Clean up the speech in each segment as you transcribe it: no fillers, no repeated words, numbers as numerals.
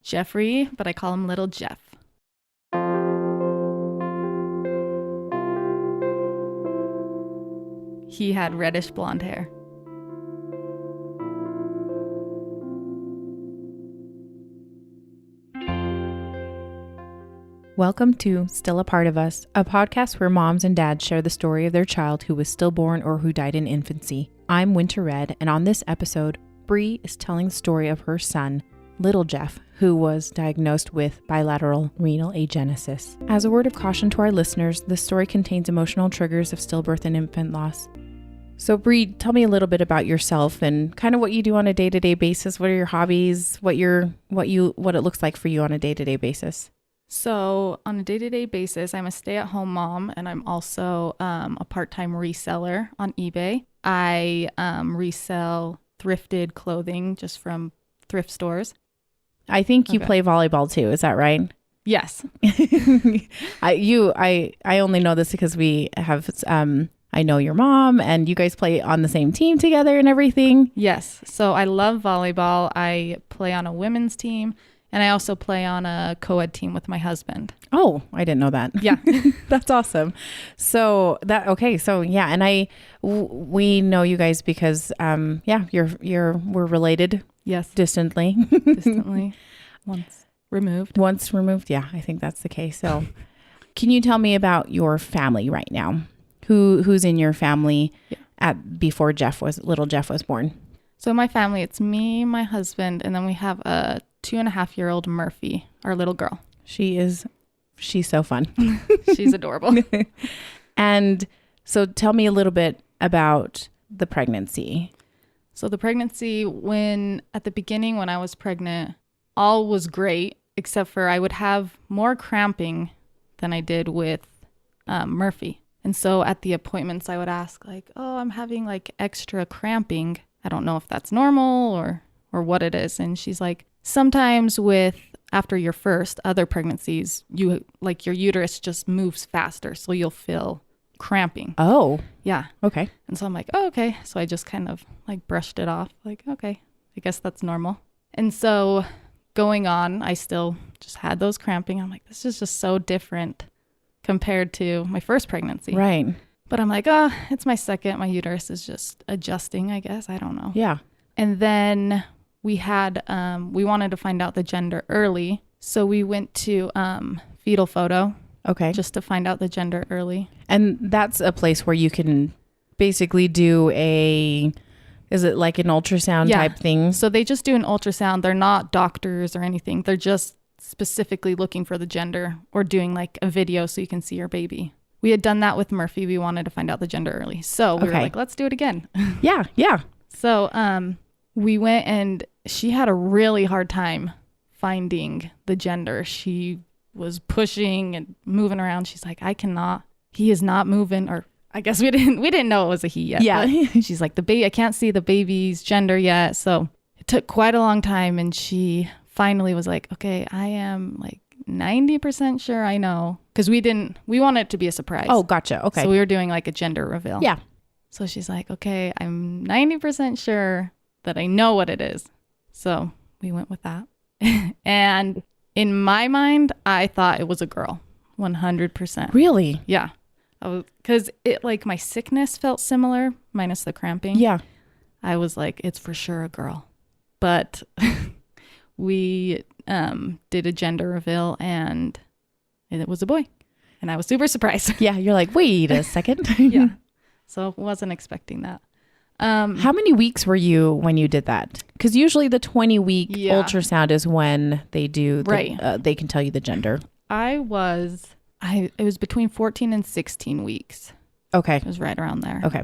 Jeffrey, but I call him Little Jeff. He had reddish blonde hair. Welcome to Still a Part of Us, a podcast where moms and dads share the story of their child who was stillborn or who died in infancy. I'm Winter Red, and on this episode, Bre is telling the story of her son, Little Jeff, who was diagnosed with bilateral renal agenesis. As a word of caution to our listeners, this story contains emotional triggers of stillbirth and infant loss. So Bre, tell me a little bit about yourself and kind of what you do on a day-to-day basis. What are your hobbies? What it looks like for you on a day-to-day basis? So on a day-to-day basis, I'm a stay-at-home mom, and I'm also a part-time reseller on eBay. I resell thrifted clothing just from thrift stores. I think you play volleyball too. Is that right? Yes. I only know this because we have, I know your mom and you guys play on the same team together and everything. Yes. So I love volleyball. I play on a women's team. And I also play on a co-ed team with my husband. Oh, I didn't know that. Yeah. That's awesome. So yeah. And we know you guys because, we're related. Yes. Distantly. Once removed. Yeah. I think that's the case. So can you tell me about your family right now? Who's in your family before little Jeff was born? So my family, it's me, my husband, and then we have a 2.5-year-old Murphy, our little girl. She's so fun. She's adorable. And so tell me a little bit about the pregnancy. So the pregnancy, at the beginning when I was pregnant, all was great, except for I would have more cramping than I did with Murphy. And so at the appointments, I would ask like, oh, I'm having like extra cramping. I don't know if that's normal or what it is. And she's like, sometimes after your first other pregnancies, your uterus just moves faster. So you'll feel cramping. Oh, yeah. Okay. And so I'm like, oh, okay. So I just kind of like brushed it off. Like, okay, I guess that's normal. And so going on, I still just had those cramping. I'm like, this is just so different compared to my first pregnancy. Right. But I'm like, oh, it's my second. My uterus is just adjusting, I guess. I don't know. Yeah. And then we wanted to find out the gender early. So we went to fetal photo. Okay. Just to find out the gender early. And that's a place where you can basically do is it like an ultrasound type thing? So they just do an ultrasound. They're not doctors or anything. They're just specifically looking for the gender or doing like a video so you can see your baby. We had done that with Murphy. We wanted to find out the gender early. So we were like, let's do it again. Yeah. Yeah. So we went, and she had a really hard time finding the gender. She was pushing and moving around. She's like, he is not moving. Or I guess we didn't know it was a he yet. Yeah. She's like, I can't see the baby's gender yet. So it took quite a long time. And she finally was like, okay, I am like 90% sure I know. Because we wanted it to be a surprise. Oh, gotcha. Okay. So we were doing like a gender reveal. Yeah. So she's like, okay, I'm 90% sure that I know what it is. So we went with that. And in my mind, I thought it was a girl. 100%. Really? Yeah. Because it like my sickness felt similar minus the cramping. Yeah. I was like, it's for sure a girl. But we did a gender reveal, and it was a boy. And I was super surprised. Yeah. You're like, wait a second. Yeah. So wasn't expecting that. How many weeks were you when you did that? Because usually the 20-week ultrasound is when they do, they can tell you the gender. It was between 14 and 16 weeks. Okay. It was right around there. Okay.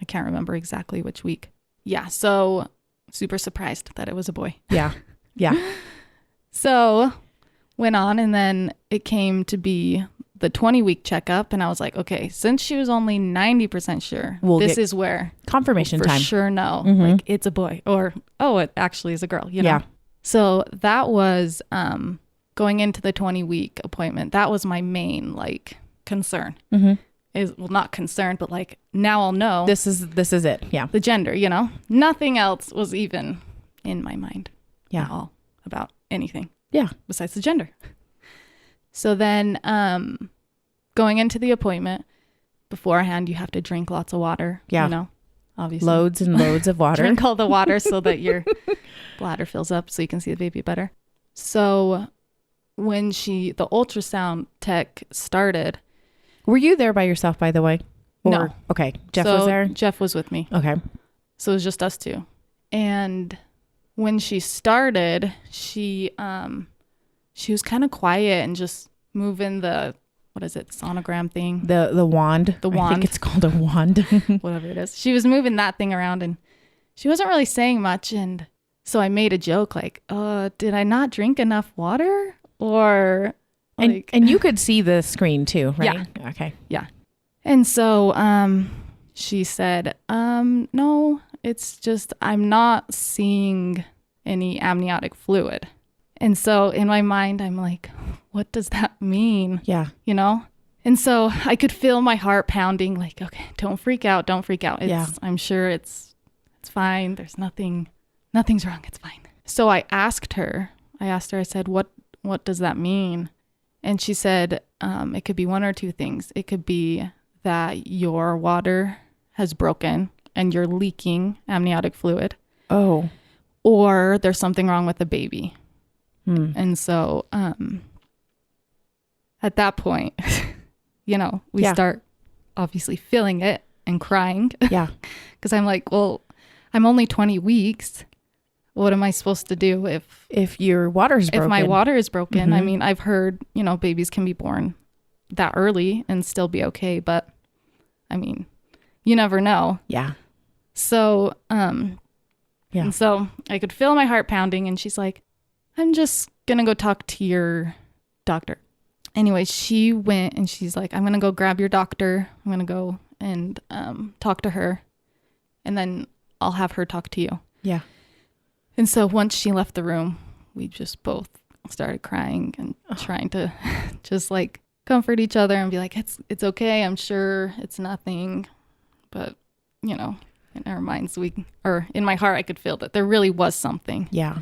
I can't remember exactly which week. Yeah. So super surprised that it was a boy. Yeah. Yeah. So went on, and then it came to be the 20-week checkup, and I was like, okay, since she was only 90% sure, this is where confirmation time. For sure know, like it's a boy, or it actually is a girl, you know? Yeah. So that was going into the 20-week appointment. That was my main like concern. Not concerned, but like now I'll know this is it. Yeah. The gender, you know, nothing else was even in my mind. Yeah. At all about anything. Yeah. Besides the gender. So then going into the appointment, beforehand, you have to drink lots of water. Yeah. You know, obviously. Loads and loads of water. Drink all the water so that your bladder fills up so you can see the baby better. So when the ultrasound tech started. Were you there by yourself, by the way? No. Okay. Jeff was there? Jeff was with me. Okay. So it was just us two. And when she started, she was kind of quiet and just moving the, what is it, sonogram thing? The wand. The wand. I think it's called a wand. Whatever it is. She was moving that thing around and she wasn't really saying much. And so I made a joke like, did I not drink enough water? Or like... And you could see the screen too, right? Yeah. Okay. Yeah. And so she said, no, it's just I'm not seeing any amniotic fluid. And so in my mind, I'm like, what does that mean? Yeah. You know? And so I could feel my heart pounding like, okay, don't freak out. Don't freak out. I'm sure it's fine. There's nothing's wrong. It's fine. So I asked her, I said, what does that mean? And she said, it could be one or two things. It could be that your water has broken and you're leaking amniotic fluid. Oh. Or there's something wrong with the baby. And so at that point, you know, we start obviously feeling it and crying. Yeah. Because I'm like, well, I'm only 20 weeks. What am I supposed to do if your water's broken? If my water is broken? Mm-hmm. I mean, I've heard, you know, babies can be born that early and still be okay. But I mean, you never know. Yeah. So, yeah. And so I could feel my heart pounding and she's like, I'm just going to go talk to your doctor. Anyway, she went and she's like, I'm going to go grab your doctor. I'm going to go and talk to her. And then I'll have her talk to you. Yeah. And so once she left the room, we just both started crying and trying to just like comfort each other and be like, it's okay. I'm sure it's nothing. But, you know, in our minds, in my heart, I could feel that there really was something. Yeah.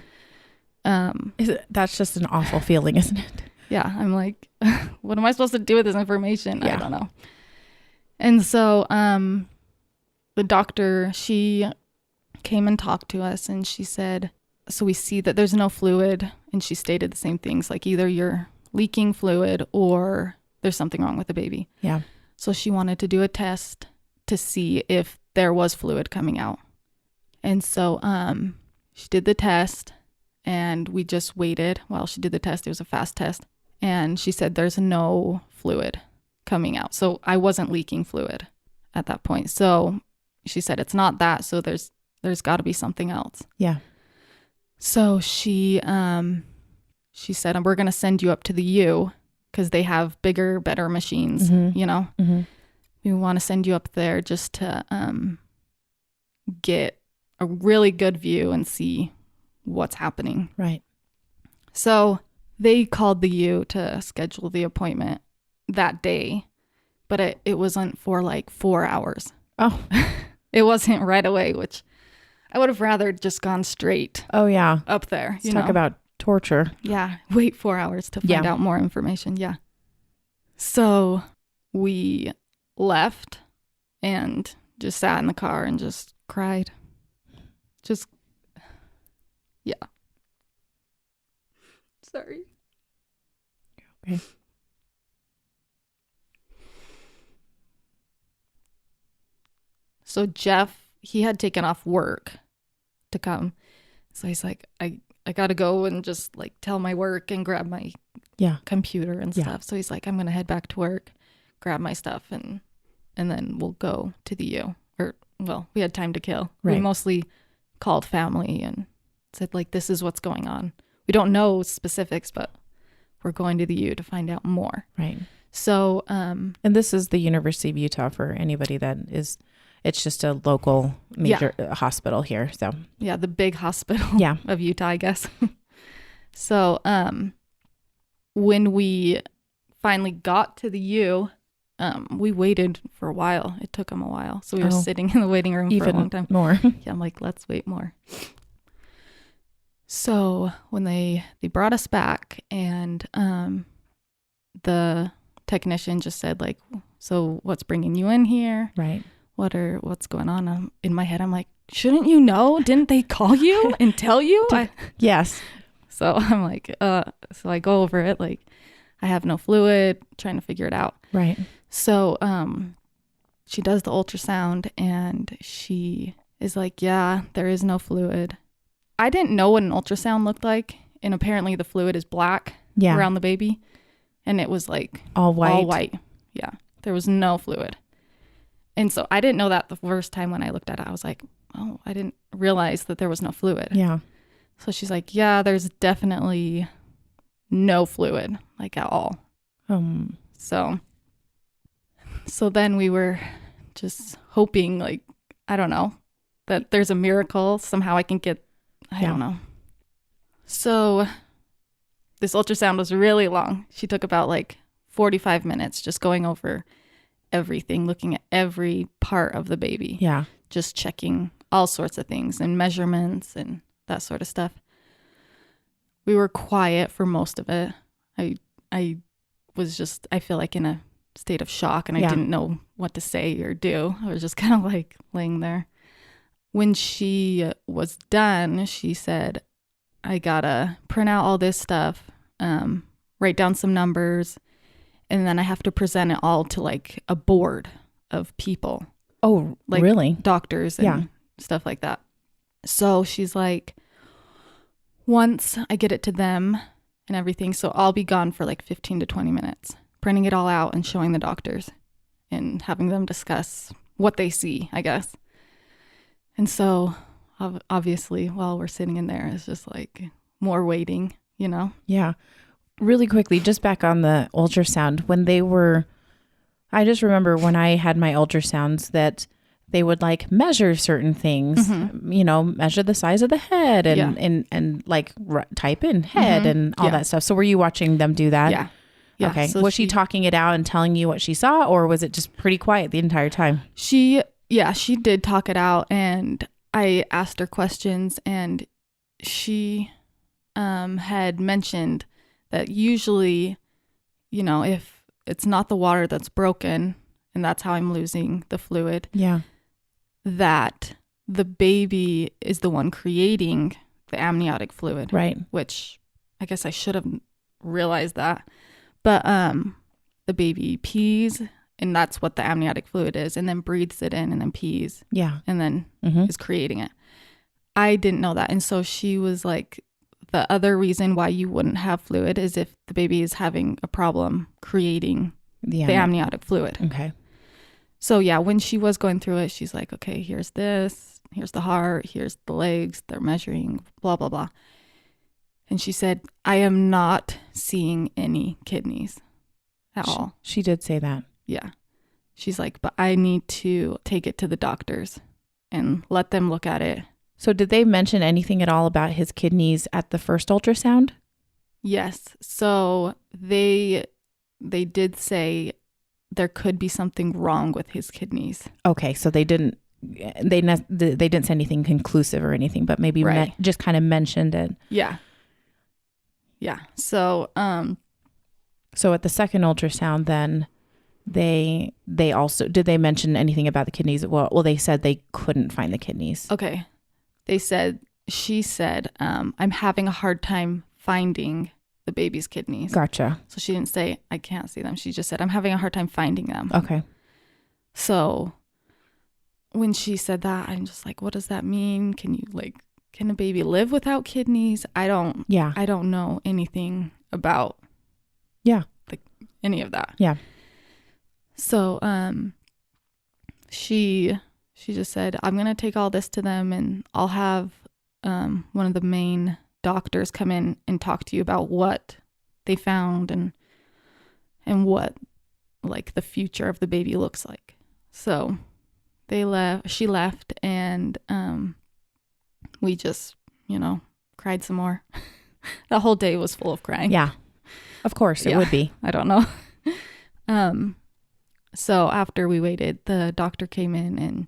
That's just an awful feeling, isn't it? Yeah. I'm like, what am I supposed to do with this information? Yeah. I don't know. And so the doctor, she came and talked to us and she said, so we see that there's no fluid. And she stated the same things, like either you're leaking fluid or there's something wrong with the baby. Yeah. So she wanted to do a test to see if there was fluid coming out. And so she did the test and we just waited while she did the test. It was a fast test. And she said there's no fluid coming out. So I wasn't leaking fluid at that point. So she said it's not that. So there's got to be something else. Yeah. So she said, we're going to send you up to the U because they have bigger, better machines, you know. Mm-hmm. We want to send you up there just to get a really good view and see what's happening. Right. So they called the U to schedule the appointment that day, but it wasn't for like 4 hours. Oh. It wasn't right away, which I would have rather just gone straight. Oh, yeah. Up there. Let's talk about torture. Yeah. Wait 4 hours to find out more information. Yeah. So we left and just sat in the car and just cried. Just, yeah. Sorry. Okay. So Jeff, he had taken off work to come. So he's like, I got to go and just like tell my work and grab my computer and stuff. So he's like, I'm going to head back to work, grab my stuff, and then we'll go to the U. Or, well, we had time to kill. Right. We mostly called family and said, like, this is what's going on. We don't know specifics, but we're going to the U to find out more. Right. So, and this is the University of Utah for anybody that is, it's just a local major hospital here. So yeah, the big hospital of Utah, I guess. So, when we finally got to the U, we waited for a while. It took them a while. So we were sitting in the waiting room for a long time. More. Yeah, I'm like, let's wait more. So when they brought us back, and the technician just said, like, so what's bringing you in here? Right. What's going on? In my head, I'm like, shouldn't you know? Didn't they call you and tell you? Yes. So I'm like, so I go over it, like, I have no fluid, trying to figure it out. Right. So she does the ultrasound, and she is like, yeah, there is no fluid. I didn't know what an ultrasound looked like, and apparently the fluid is black around the baby, and it was like all white. All white. Yeah. There was no fluid. And so I didn't know that the first time when I looked at it. I was like, oh, I didn't realize that there was no fluid. Yeah. So she's like, yeah, there's definitely no fluid, like, at all. So then we were just hoping, like, I don't know, that there's a miracle. Somehow I can get, I don't know. So this ultrasound was really long. She took about like 45 minutes just going over everything, looking at every part of the baby. Yeah. Just checking all sorts of things and measurements and that sort of stuff. We were quiet for most of it. I was just, I feel like, in a state of shock, and I didn't know what to say or do. I was just kind of like laying there. When she was done, she said, I gotta print out all this stuff, write down some numbers, and then I have to present it all to like a board of people. Oh, like really? Doctors and stuff like that. So she's like, once I get it to them and everything, so I'll be gone for like 15 to 20 minutes, printing it all out and showing the doctors and having them discuss what they see, I guess. And so obviously while we're sitting in there, it's just like more waiting, you know? Yeah. Really quickly, just back on the ultrasound, when they were, I just remember when I had my ultrasounds that they would like measure certain things, you know, measure the size of the head and like type in head and all that stuff. So were you watching them do that? Yeah. Yeah. Okay. So was she talking it out and telling you what she saw, or was it just pretty quiet the entire time? She did talk it out, and I asked her questions, and she had mentioned that usually, you know, if it's not the water that's broken and that's how I'm losing the fluid, that the baby is the one creating the amniotic fluid. Right. Which I guess I should have realized that. But the baby pees, and that's what the amniotic fluid is, and then breathes it in and then pees. Yeah. And then is creating it. I didn't know that. And so she was like, the other reason why you wouldn't have fluid is if the baby is having a problem creating the amniotic fluid. Okay. So yeah, when she was going through it, she's like, okay, here's this, here's the heart, here's the legs, they're measuring, blah, blah, blah. And she said, I am not seeing any kidneys at all. She did say that. Yeah. She's like, but I need to take it to the doctors and let them look at it. So did they mention anything at all about his kidneys at the first ultrasound? Yes. So they did say there could be something wrong with his kidneys. Okay. So they didn't say anything conclusive or anything, but maybe just kind of mentioned it. Yeah. Yeah. So, so at the second ultrasound, then they also, did they mention anything about the kidneys? Well, they said they couldn't find the kidneys. Okay. She said, I'm having a hard time finding the baby's kidneys. Gotcha. So she didn't say, I can't see them. She just said, I'm having a hard time finding them. Okay. So when she said that, I'm just like, what does that mean? Can a baby live without kidneys? I don't know anything about any of that. Yeah. So she just said, I'm going to take all this to them, and I'll have one of the main doctors come in and talk to you about what they found and what like the future of the baby looks like. So she left, and we just, cried some more. The whole day was full of crying. Yeah. Of course it would be. I don't know. So after we waited, the doctor came in, and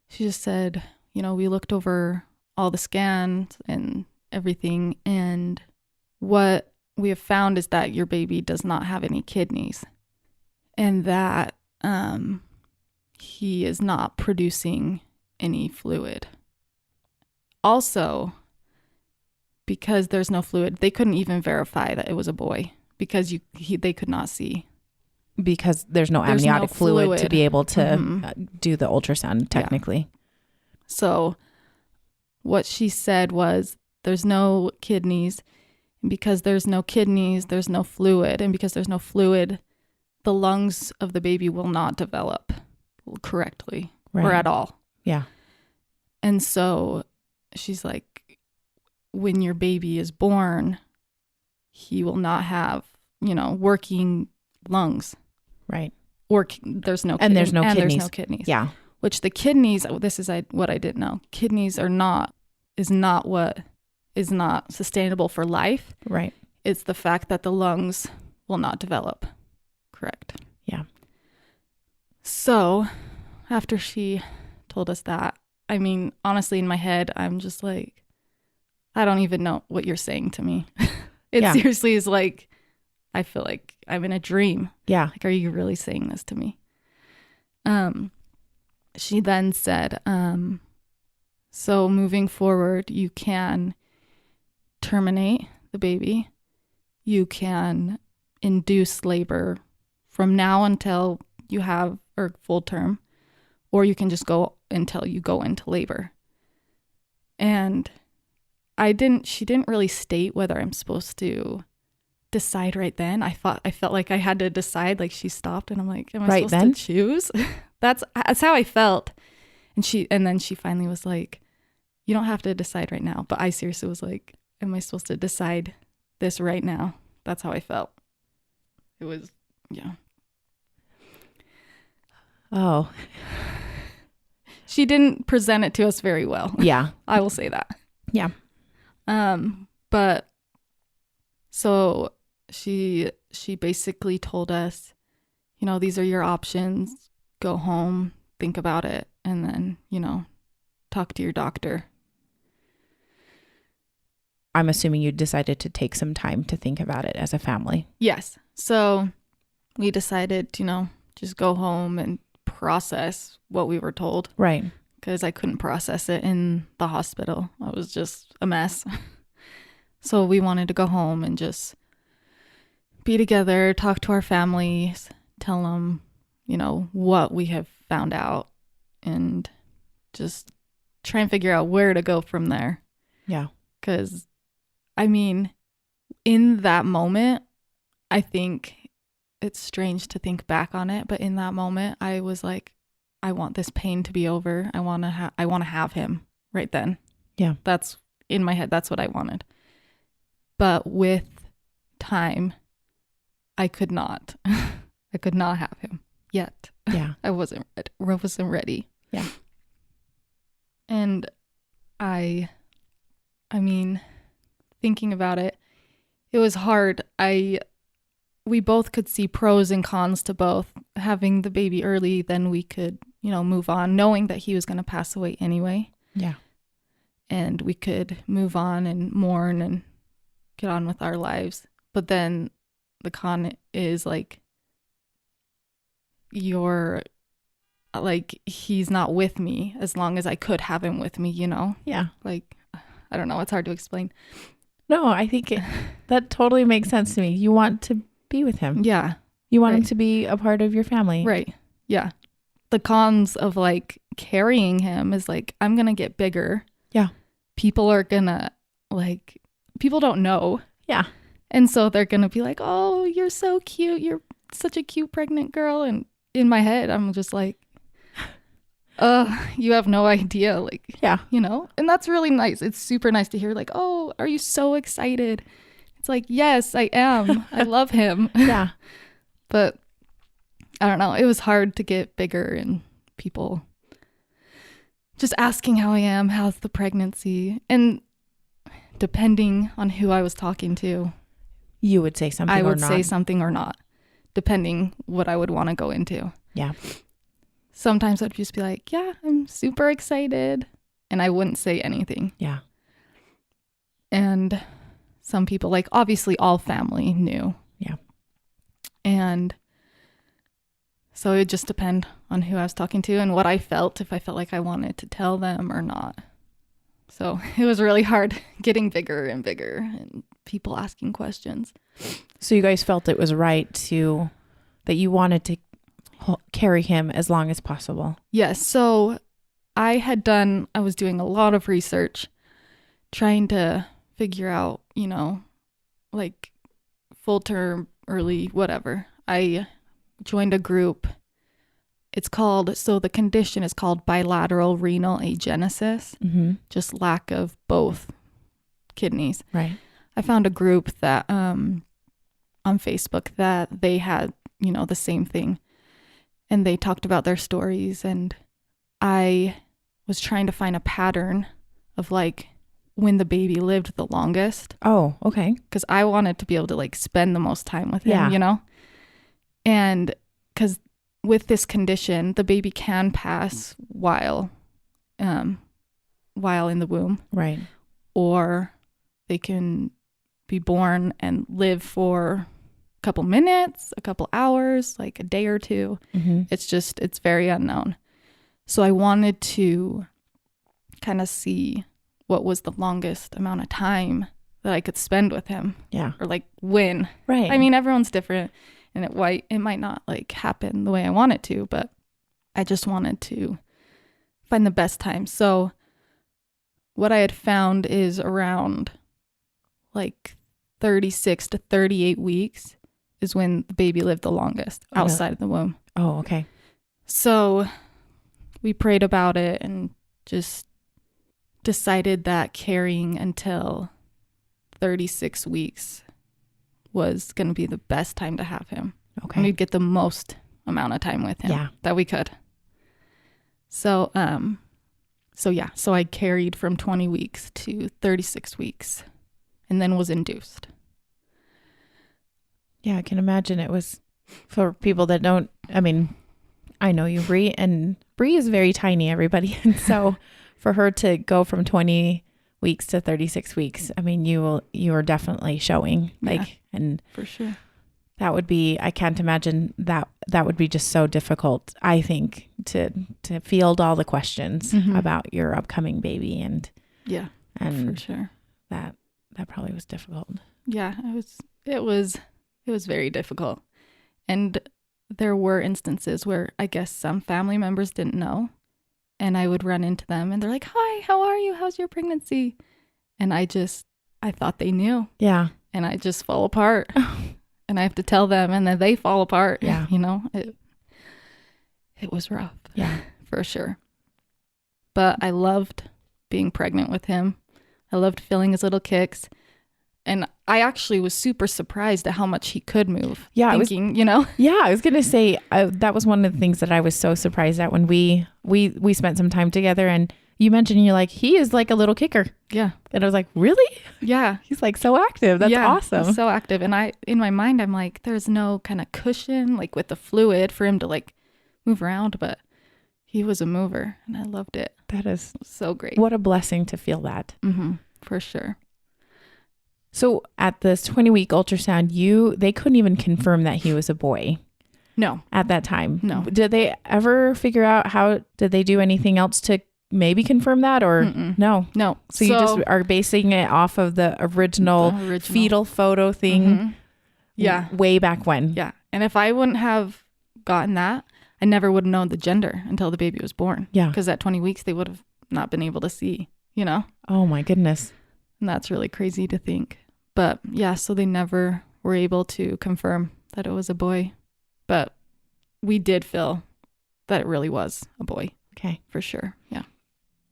she just said, we looked over all the scans, and everything. And what we have found is that your baby does not have any kidneys, and that he is not producing any fluid. Also, because there's no fluid, they couldn't even verify that it was a boy because they could not see. Because there's no amniotic fluid to be able to do the ultrasound technically. Yeah. So what she said was, there's no kidneys. And because there's no kidneys, there's no fluid. And because there's no fluid, the lungs of the baby will not develop correctly or at all. Yeah. And so she's like, when your baby is born, he will not have, working lungs. Right. Or there's no and there's no kidneys. There's no kidneys. Yeah. Which the kidneys, this is what I didn't know. Kidneys is not sustainable for life. Right. It's the fact that the lungs will not develop. Correct. Yeah. So after she told us that, I mean, honestly, in my head, I'm just like, I don't even know what you're saying to me. Seriously is like, I feel like I'm in a dream. Yeah. Like, are you really saying this to me? She then said, so moving forward, you can terminate the baby. You can induce labor from now until you have full term, or you can just go until you go into labor. And she didn't really state whether I'm supposed to decide right then. I felt like I had to decide. Like, she stopped and I'm like, am I supposed to choose? That's how I felt. And then she finally was like, you don't have to decide right now. But I seriously was like, am I supposed to decide this right now? That's how I felt. It was, yeah. Oh. She didn't present it to us very well. Yeah. I will say that. Yeah. But so she basically told us, these are your options. Go home, think about it, and then, talk to your doctor. I'm assuming you decided to take some time to think about it as a family. Yes. So we decided, just go home and process what we were told. Right. Because I couldn't process it in the hospital. I was just a mess. So we wanted to go home and just be together, talk to our families, tell them, what we have found out, and just try and figure out where to go from there. Yeah. Because, I mean, in that moment, I think it's strange to think back on it, but in that moment, I was like, I want this pain to be over. I want to have him right then. Yeah. That's in my head. That's what I wanted. But with time, I could not. I could not have him yet. Yeah. I wasn't ready. Yeah. And I mean, thinking about it, it was hard. We both could see pros and cons to both. Having the baby early, then we could, move on, knowing that he was going to pass away anyway. Yeah. And we could move on and mourn and get on with our lives. But then the con is like, he's not with me as long as I could have him with me, Yeah. Like, I don't know. It's hard to explain. No, I think that totally makes sense to me. You want to be with him. Yeah. You want him to be a part of your family. Right. Yeah. The cons of carrying him is I'm going to get bigger. Yeah. People are going to people don't know. Yeah. And so they're going to be like, oh, you're so cute. You're such a cute pregnant girl. And in my head, I'm just like, you have no idea. Yeah. And that's really nice. It's super nice to hear oh, are you so excited? It's like, yes, I am. I love him. Yeah. But I don't know. It was hard to get bigger and people just asking how I am, how's the pregnancy? And depending on who I was talking to, you would say something or not. I would say something or not, depending what I would want to go into. Yeah. Sometimes I'd just be like, yeah, I'm super excited. And I wouldn't say anything. Yeah. And some people, like obviously all family knew. Yeah. And so it would just depend on who I was talking to and what I felt, if I felt like I wanted to tell them or not. So it was really hard getting bigger and bigger and people asking questions. So you guys felt it was right that you wanted to carry him as long as possible. Yes. So I was doing a lot of research trying to figure out, like full term, early, whatever. I joined a group. The condition is called bilateral renal agenesis, just lack of both kidneys. Right. I found a group that on Facebook that they had, the same thing, and they talked about their stories, and I was trying to find a pattern of like when the baby lived the longest. Oh, okay. Because I wanted to be able to like spend the most time with him, and because with this condition, the baby can pass while in the womb. Right. Or they can be born and live for a couple minutes, a couple hours, like a day or two. Mm-hmm. It's very unknown. So I wanted to kind of see what was the longest amount of time that I could spend with him. Yeah. Or like when. Right. I mean, everyone's different. And it might not like happen the way I want it to, but I just wanted to find the best time. So what I had found is around like 36 to 38 weeks is when the baby lived the longest outside of the womb. Oh, okay. So we prayed about it and just decided that carrying until 36 weeks was going to be the best time to have him. Okay. And we'd get the most amount of time with him that we could. So I carried from 20 weeks to 36 weeks and then was induced. Yeah, I can imagine it was for people that don't, I know you, Bre, and Bre is very tiny, everybody. And so for her to go from 20 weeks to 36 weeks, you are definitely showing and for sure. That would be, I can't imagine that would be just so difficult, I think, to field all the questions about your upcoming baby and for sure. That probably was difficult. Yeah, it was very difficult. And there were instances where I guess some family members didn't know, and I would run into them and they're like, "Hi, how are you? How's your pregnancy?" And I thought they knew. Yeah. And I just fall apart. And I have to tell them, and then they fall apart. Yeah. It was rough. Yeah. For sure. But I loved being pregnant with him. I loved feeling his little kicks. And I actually was super surprised at how much he could move. Yeah. Thinking, Yeah, I was going to say, that was one of the things that I was so surprised at when we spent some time together, and you mentioned, you're like, he is like a little kicker. Yeah. And I was like, really? Yeah. He's like so active. That's awesome. He's so active. And in my mind, I'm like, there's no kind of cushion, like with the fluid for him to like move around, but he was a mover and I loved it. That is so great. What a blessing to feel that. Mm-hmm. For sure. So at this 20-week ultrasound, they couldn't even confirm that he was a boy. No. At that time. No. Did they ever figure out did they do anything else to maybe confirm that, or no? So you just are basing it off of the original fetal photo thing. Yeah. Way back when. Yeah. And if I wouldn't have gotten that, I never would have known the gender until the baby was born. Yeah. Because at 20 weeks, they would have not been able to see, Oh my goodness. And that's really crazy to think. But yeah, so they never were able to confirm that it was a boy. But we did feel that it really was a boy. Okay. For sure. Yeah.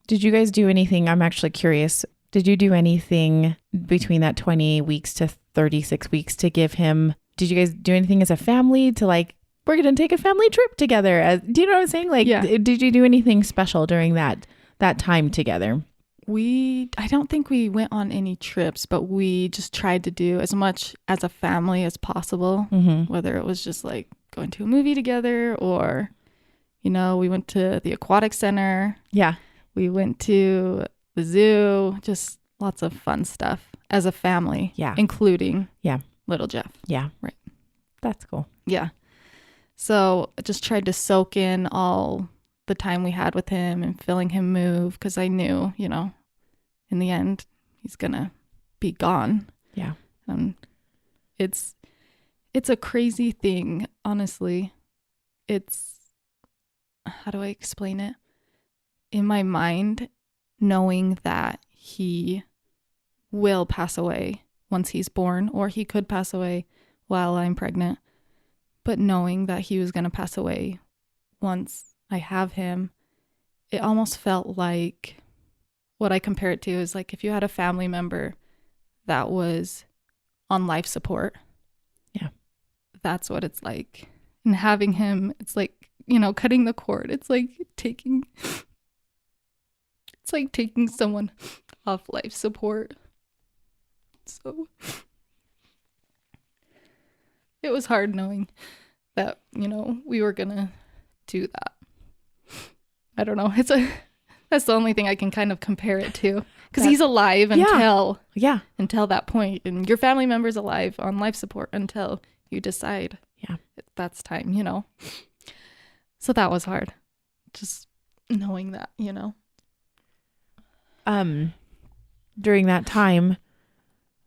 Did you guys do anything? I'm actually curious. Did you do anything between that 20 weeks to 36 weeks to give him? Did you guys do anything as a family to like, we're going to take a family trip together? Do you know what I'm saying? Like, Did you do anything special during that time together? I don't think we went on any trips, but we just tried to do as much as a family as possible, whether it was just like going to a movie together or, we went to the aquatic center. Yeah. We went to the zoo, just lots of fun stuff as a family. Yeah. Including Yeah. little Jeff. Yeah. Right. That's cool. Yeah. So I just tried to soak in all the time we had with him and feeling him move, because I knew, in the end, he's going to be gone. Yeah. It's a crazy thing, honestly. How do I explain it? In my mind, knowing that he will pass away once he's born, or he could pass away while I'm pregnant, but knowing that he was going to pass away once I have him, it almost felt like, what I compare it to is like if you had a family member that was on life support. Yeah. That's what it's like. And having him, it's like, cutting the cord. It's like taking someone off life support. So it was hard knowing that, we were going to do that. I don't know. That's the only thing I can kind of compare it to, because he's alive until that point, and your family member's alive on life support until you decide that's time, So that was hard, just knowing that, During that time,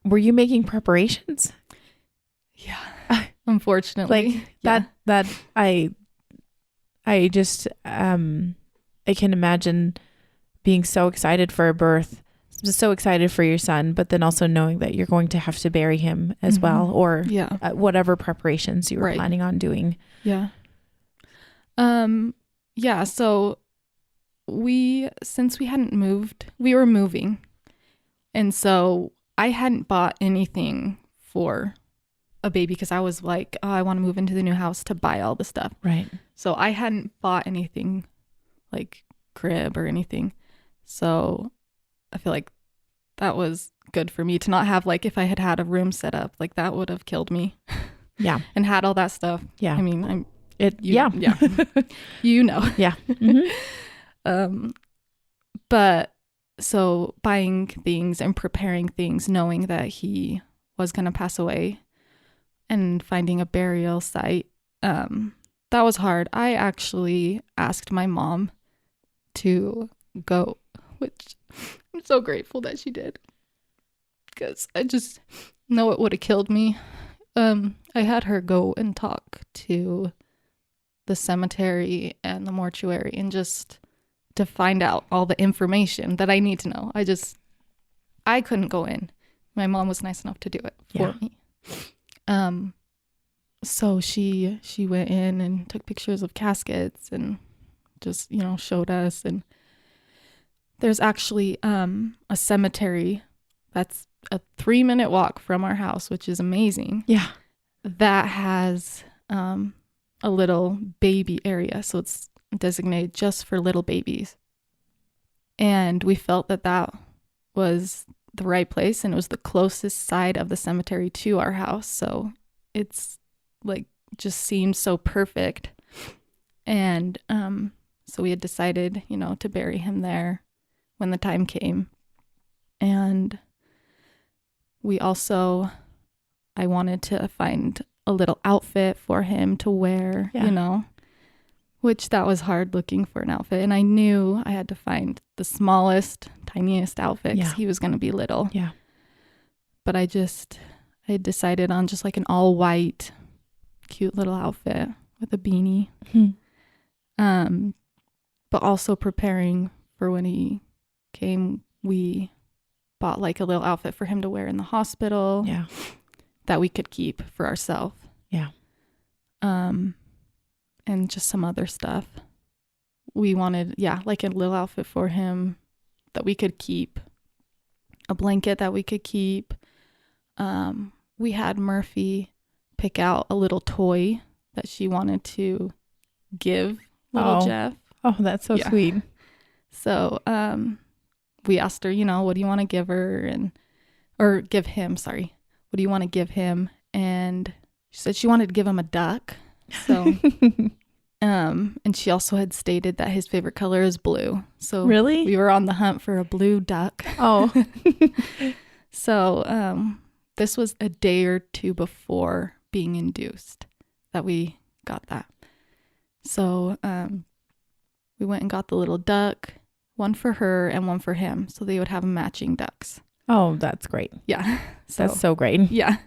were you making preparations? Yeah, unfortunately. That I just I can imagine being so excited for a birth, just so excited for your son, but then also knowing that you're going to have to bury him as well, or whatever preparations you were planning on doing. Yeah. Yeah. So since we hadn't moved, we were moving. And so I hadn't bought anything for a baby, because I was like, oh, I want to move into the new house to buy all the stuff. Right. So I hadn't bought anything like crib or anything. So I feel like that was good for me to not have, like, if I had had a room set up, like that would have killed me. Yeah. And had all that stuff. Yeah. I mean, Yeah. Yeah. Yeah. Mm-hmm. But so buying things and preparing things, knowing that he was going to pass away, and finding a burial site, that was hard. I actually asked my mom to go, which I'm so grateful that she did, because I just know it would have killed me. I had her go and talk to the cemetery and the mortuary, and just to find out all the information that I need to know. I couldn't go in. My mom was nice enough to do it for me. So she went in and took pictures of caskets and just, showed us. And there's actually a cemetery that's a 3-minute walk from our house, which is amazing. Yeah. That has a little baby area. So it's designated just for little babies. And we felt that was the right place, and it was the closest side of the cemetery to our house. So it's like just seemed so perfect. And so we had decided, to bury him there when the time came. And I wanted to find a little outfit for him to wear, which that was hard, looking for an outfit. And I knew I had to find the smallest, tiniest outfit, because he was going to be little. Yeah. But I decided on just like an all white, cute little outfit with a beanie. But also preparing for when he came, we bought like a little outfit for him to wear in the hospital. Yeah. That we could keep for ourselves. Yeah. And just some other stuff. We wanted, like a little outfit for him that we could keep, a blanket that we could keep. We had Murphy pick out a little toy that she wanted to give little Jeff. Oh, that's so sweet. So we asked her, what do you want to give her, or give him, sorry. What do you want to give him? And she said she wanted to give him a duck. So And she also had stated that his favorite color is blue. So Really? we were on the hunt for a blue duck. Oh. So this was a day or two before being induced that we got that. So we went and got the little duck, one for her and one for him. So they would have matching ducks. Oh, that's great. Yeah. That's so great. Yeah.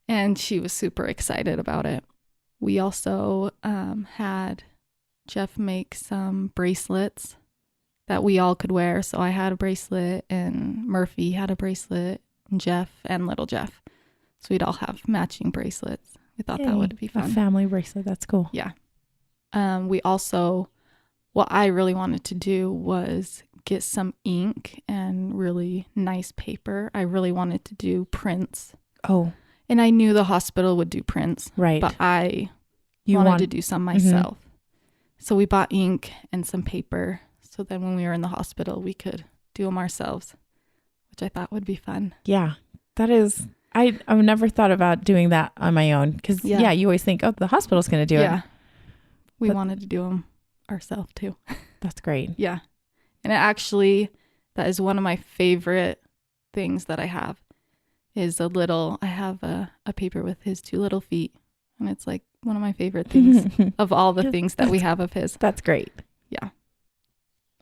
And she was super excited about it. We also had Jeff make some bracelets that we all could wear. So I had a bracelet and Murphy had a bracelet and Jeff and little Jeff. So we'd all have matching bracelets. We thought that would be fun. A family bracelet. That's cool. Yeah. We also, what I really wanted to do was get some ink and really nice paper. I really wanted to do prints. Oh. And I knew the hospital would do prints. Right. But I wanted to do some myself. So we bought ink and some paper. So then when we were in the hospital, we could do them ourselves, which I thought would be fun. Yeah. That is, I've never thought about doing that on my own. Because, you always think, oh, the hospital's going to do it. Yeah. We wanted to do them ourselves too. That's great. Yeah. And that is one of my favorite things that I have. I have a paper with his 2 little feet, and it's like one of my favorite things of all the things that we have of his. That's great. Yeah.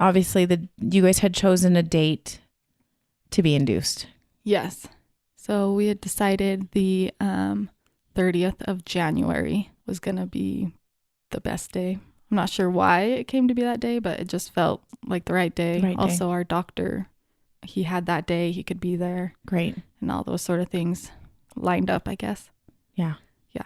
Obviously, you guys had chosen a date to be induced. Yes. So we had decided the 30th of January was going to be the best day. I'm not sure why it came to be that day, but it just felt like the right day. Also, our doctor, he had that day, he could be there. Great. And all those sort of things lined up, I guess. Yeah. Yeah.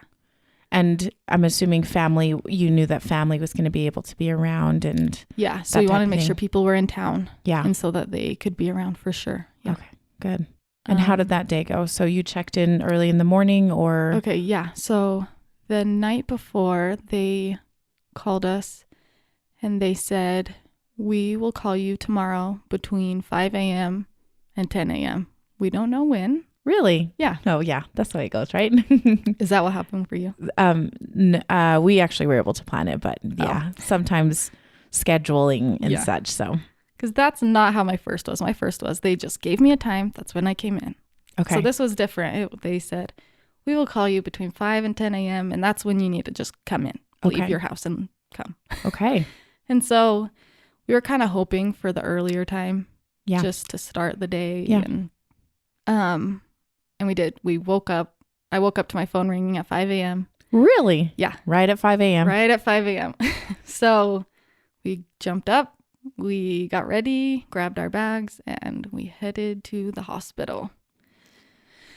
And I'm assuming family, you knew that family was going to be able to be around and... Yeah. So we wanted to make sure people were in town. Yeah. And so that they could be around for sure. Yeah. Okay. Good. And how did that day go? So you checked in early in the morning or... Okay. Yeah. So the night before, they called us and they said, we will call you tomorrow between 5 a.m. and 10 a.m. We don't know when. Really? Yeah. Oh, yeah. That's the way it goes, right? Is that what happened for you? We actually were able to plan it, but sometimes scheduling and such. So, because that's not how my first was. My first was they just gave me a time. That's when I came in. Okay. So this was different. They said, we will call you between 5 and 10 a.m. And that's when you need to just come in, leave your house and come. Okay. And so we were kind of hoping for the earlier time. Yeah. Just to start the day. Yeah. And we did. I woke up to my phone ringing at 5 a.m. Really? Yeah. Right at 5 a.m. Right at 5 a.m. So we jumped up, we got ready, grabbed our bags, and we headed to the hospital.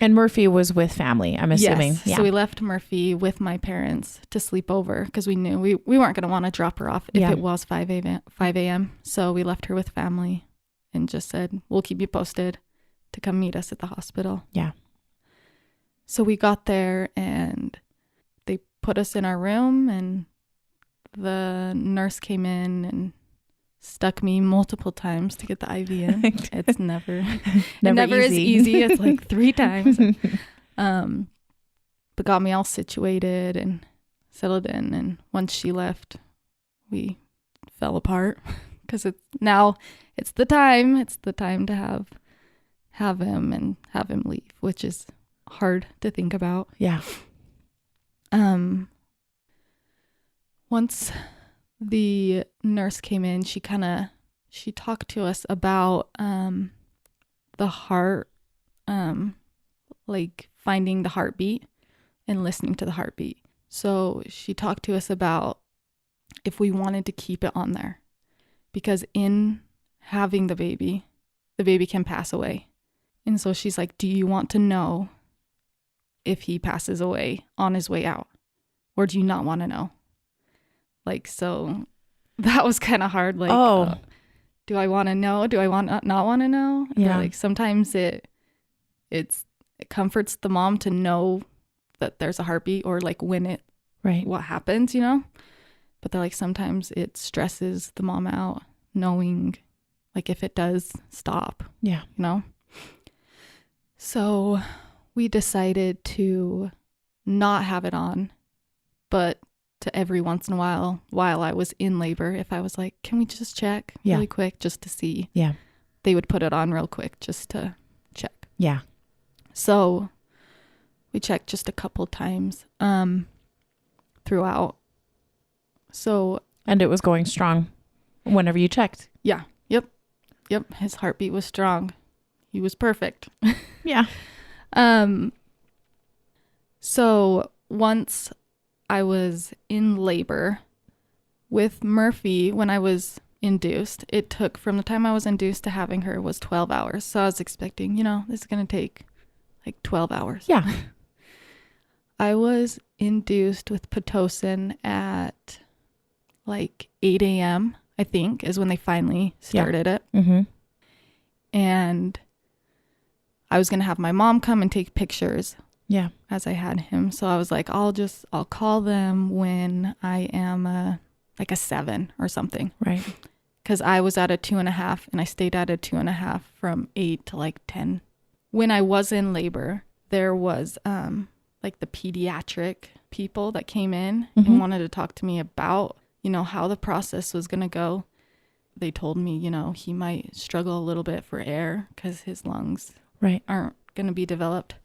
And Murphy was with family, I'm assuming. Yes. Yeah. So we left Murphy with my parents to sleep over because we knew we weren't going to want to drop her off if it was 5 a.m. So we left her with family and just said, we'll keep you posted to come meet us at the hospital. Yeah. So we got there and they put us in our room and the nurse came in and stuck me multiple times to get the IV in. It's never is easy. It's like 3 times. But got me all situated and settled in. And once she left, we fell apart because it's the time. It's the time to have him and have him leave, which is hard to think about. Yeah. Once the nurse came in, she talked to us about the heart, like finding the heartbeat and listening to the heartbeat. So she talked to us about if we wanted to keep it on there, because in having the baby can pass away. And so she's like, do you want to know if he passes away on his way out, or do you not want to know? Like, so that was kind of hard. Like, do I want to know? Do I not want to know? Yeah. But like sometimes it comforts the mom to know that there's a heartbeat, or like what happens, you know? But they're like, sometimes it stresses the mom out knowing like if it does stop. Yeah. You know? So we decided to not have it on, but to every once in a while I was in labor, if I was like, can we just check really quick just to see? Yeah. They would put it on real quick just to check. Yeah. So we checked just a couple times throughout. So. And it was going strong whenever you checked. Yeah. Yep. His heartbeat was strong. He was perfect. Yeah. So once I was in labor with Murphy, when I was induced, it took from the time I was induced to having her was 12 hours. So I was expecting, this is going to take like 12 hours. Yeah. I was induced with Pitocin at like 8 a.m., I think, is when they finally started it. Mm-hmm. And I was going to have my mom come and take pictures. Yeah. As I had him. So I was like, I'll call them when I am like a 7 or something. Right. Because I was at a 2.5 and I stayed at a 2.5 from 8 to like 10. When I was in labor, there was like the pediatric people that came in and wanted to talk to me about, how the process was going to go. They told me, he might struggle a little bit for air because his lungs aren't going to be developed.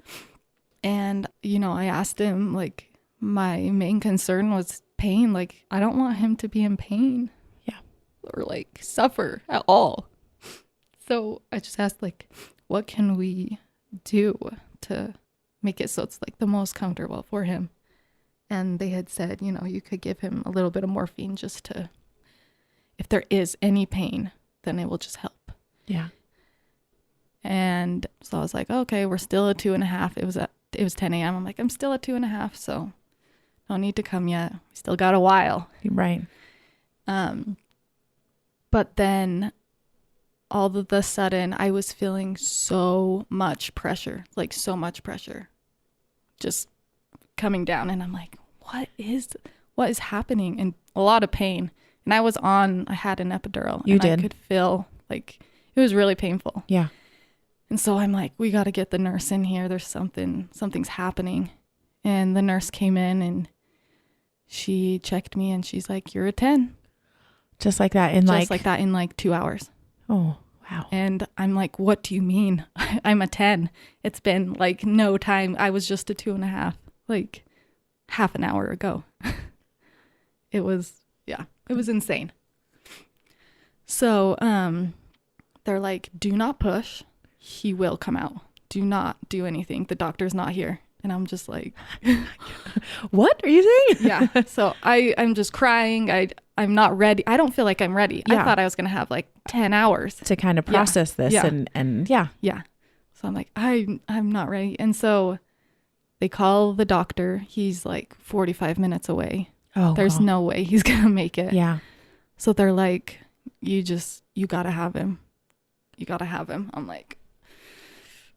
And, I asked him, like, my main concern was pain. Like, I don't want him to be in pain. Yeah. Or, like, suffer at all. So I just asked, like, what can we do to make it so it's, like, the most comfortable for him? And they had said, you could give him a little bit of morphine just to, if there is any pain, then it will just help. Yeah. And so I was like, okay, we're still at 2.5. It was 10 a.m. I'm like, I'm still at 2.5, so don't need to come yet. We still got a while. Right. But then all of a sudden I was feeling so much pressure, just coming down. And I'm like, what is happening? And a lot of pain. And I had an epidural. You did. I could feel like it was really painful. Yeah. And so I'm like, we got to get the nurse in here. There's something's happening. And the nurse came in and she checked me and she's like, you're a 10. Just like that in 2 hours. Oh, wow. And I'm like, what do you mean? I'm a 10. It's been like no time. I was just a 2.5, like half an hour ago. It was insane. So, they're like, do not push. He will come out. Do not do anything. The doctor's not here. And I'm just like, what are you saying? Yeah. So I'm just crying. I'm not ready. I don't feel like I'm ready. Yeah. I thought I was going to have like 10 hours to kind of process this. Yeah. And yeah. Yeah. So I'm like, I'm not ready. And so they call the doctor. He's like 45 minutes away. Oh, there's no way he's going to make it. Yeah. So they're like, you got to have him. You got to have him. I'm like,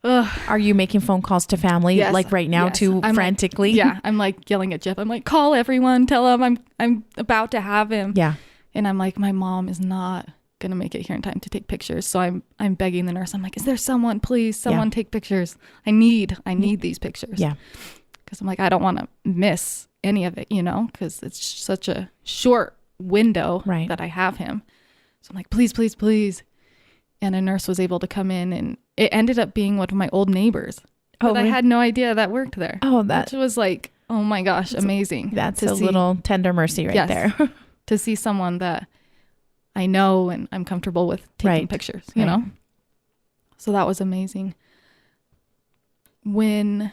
ugh. Are you making phone calls to family like right now too, frantically? Yeah. I'm like yelling at Jeff. I'm like, call everyone. Tell them I'm about to have him. Yeah. And I'm like, my mom is not going to make it here in time to take pictures. So I'm begging the nurse. I'm like, is there someone, please, take pictures. I need these pictures. Yeah. Because I'm like, I don't want to miss any of it, because it's such a short window that I have him. So I'm like, please, please, please. And a nurse was able to come in, and it ended up being one of my old neighbors. But I had no idea that worked there. Oh, which was like, oh my gosh, amazing. That's a little tender mercy right there. To see someone that I know and I'm comfortable with taking pictures, you know? So that was amazing. When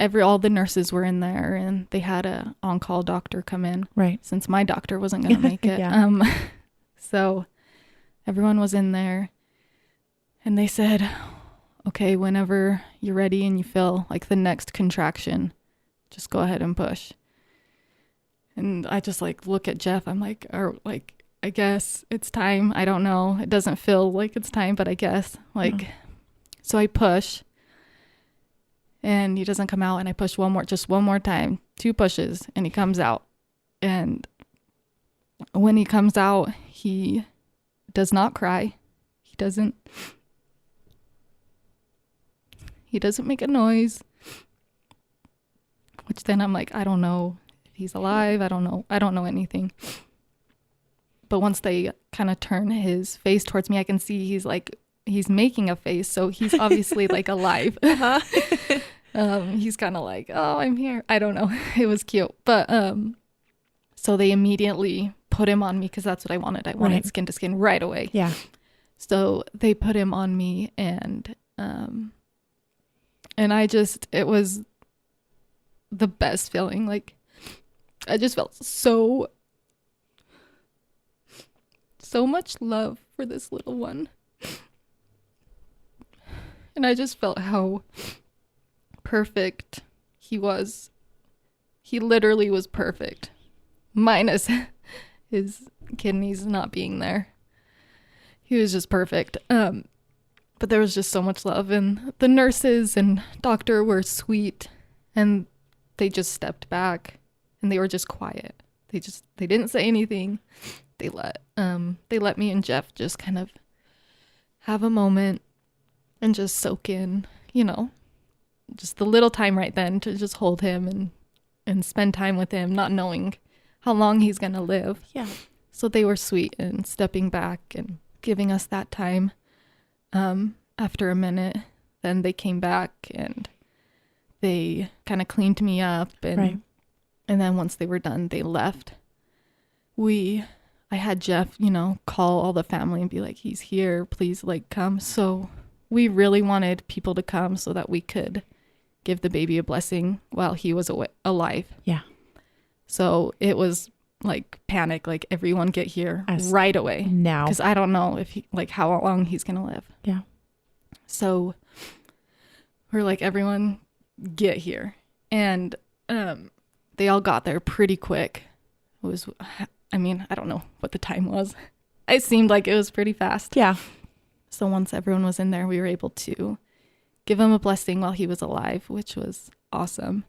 all the nurses were in there and they had a on-call doctor come in. Right. Since my doctor wasn't going to make it. So everyone was in there and they said, okay, whenever you're ready and you feel like the next contraction, just go ahead and push. And I just like look at Jeff. I'm like, I guess it's time. I don't know. It doesn't feel like it's time, but I guess so I push. And he doesn't come out, and I push one more time, 2 pushes, and he comes out. And when he comes out, he does not cry. He doesn't make a noise. Which then I'm like, I don't know if he's alive. I don't know anything. But once they kind of turn his face towards me, I can see he's making a face. So he's obviously like alive. He's kind of like, oh, I'm here. I don't know. It was cute. But so they immediately put him on me because that's what I wanted. I wanted skin to skin right away. Yeah. So they put him on me, and it was the best feeling. Like, I just felt so much love for this little one. And I just felt how perfect he was. He literally was perfect, minus his kidneys not being there. He was just perfect. But there was just so much love, and the nurses and doctor were sweet, and they just stepped back and they were just quiet. They didn't say anything. They let me and Jeff just kind of have a moment and just soak in, just the little time right then to just hold him and spend time with him, not knowing how long he's going to live. Yeah. So they were sweet and stepping back and giving us that time. After a minute, then they came back and they kind of cleaned me up, and then once they were done, they left. I had Jeff, call all the family and be like, he's here, please come. So we really wanted people to come so that we could give the baby a blessing while he was alive. Yeah. So it was like panic, like everyone get here right away now, because I don't know if how long he's gonna live. Yeah. So we're like, everyone get here, and they all got there pretty quick. It was, I don't know what the time was. It seemed like it was pretty fast. Yeah. So once everyone was in there, we were able to give him a blessing while he was alive, which was awesome.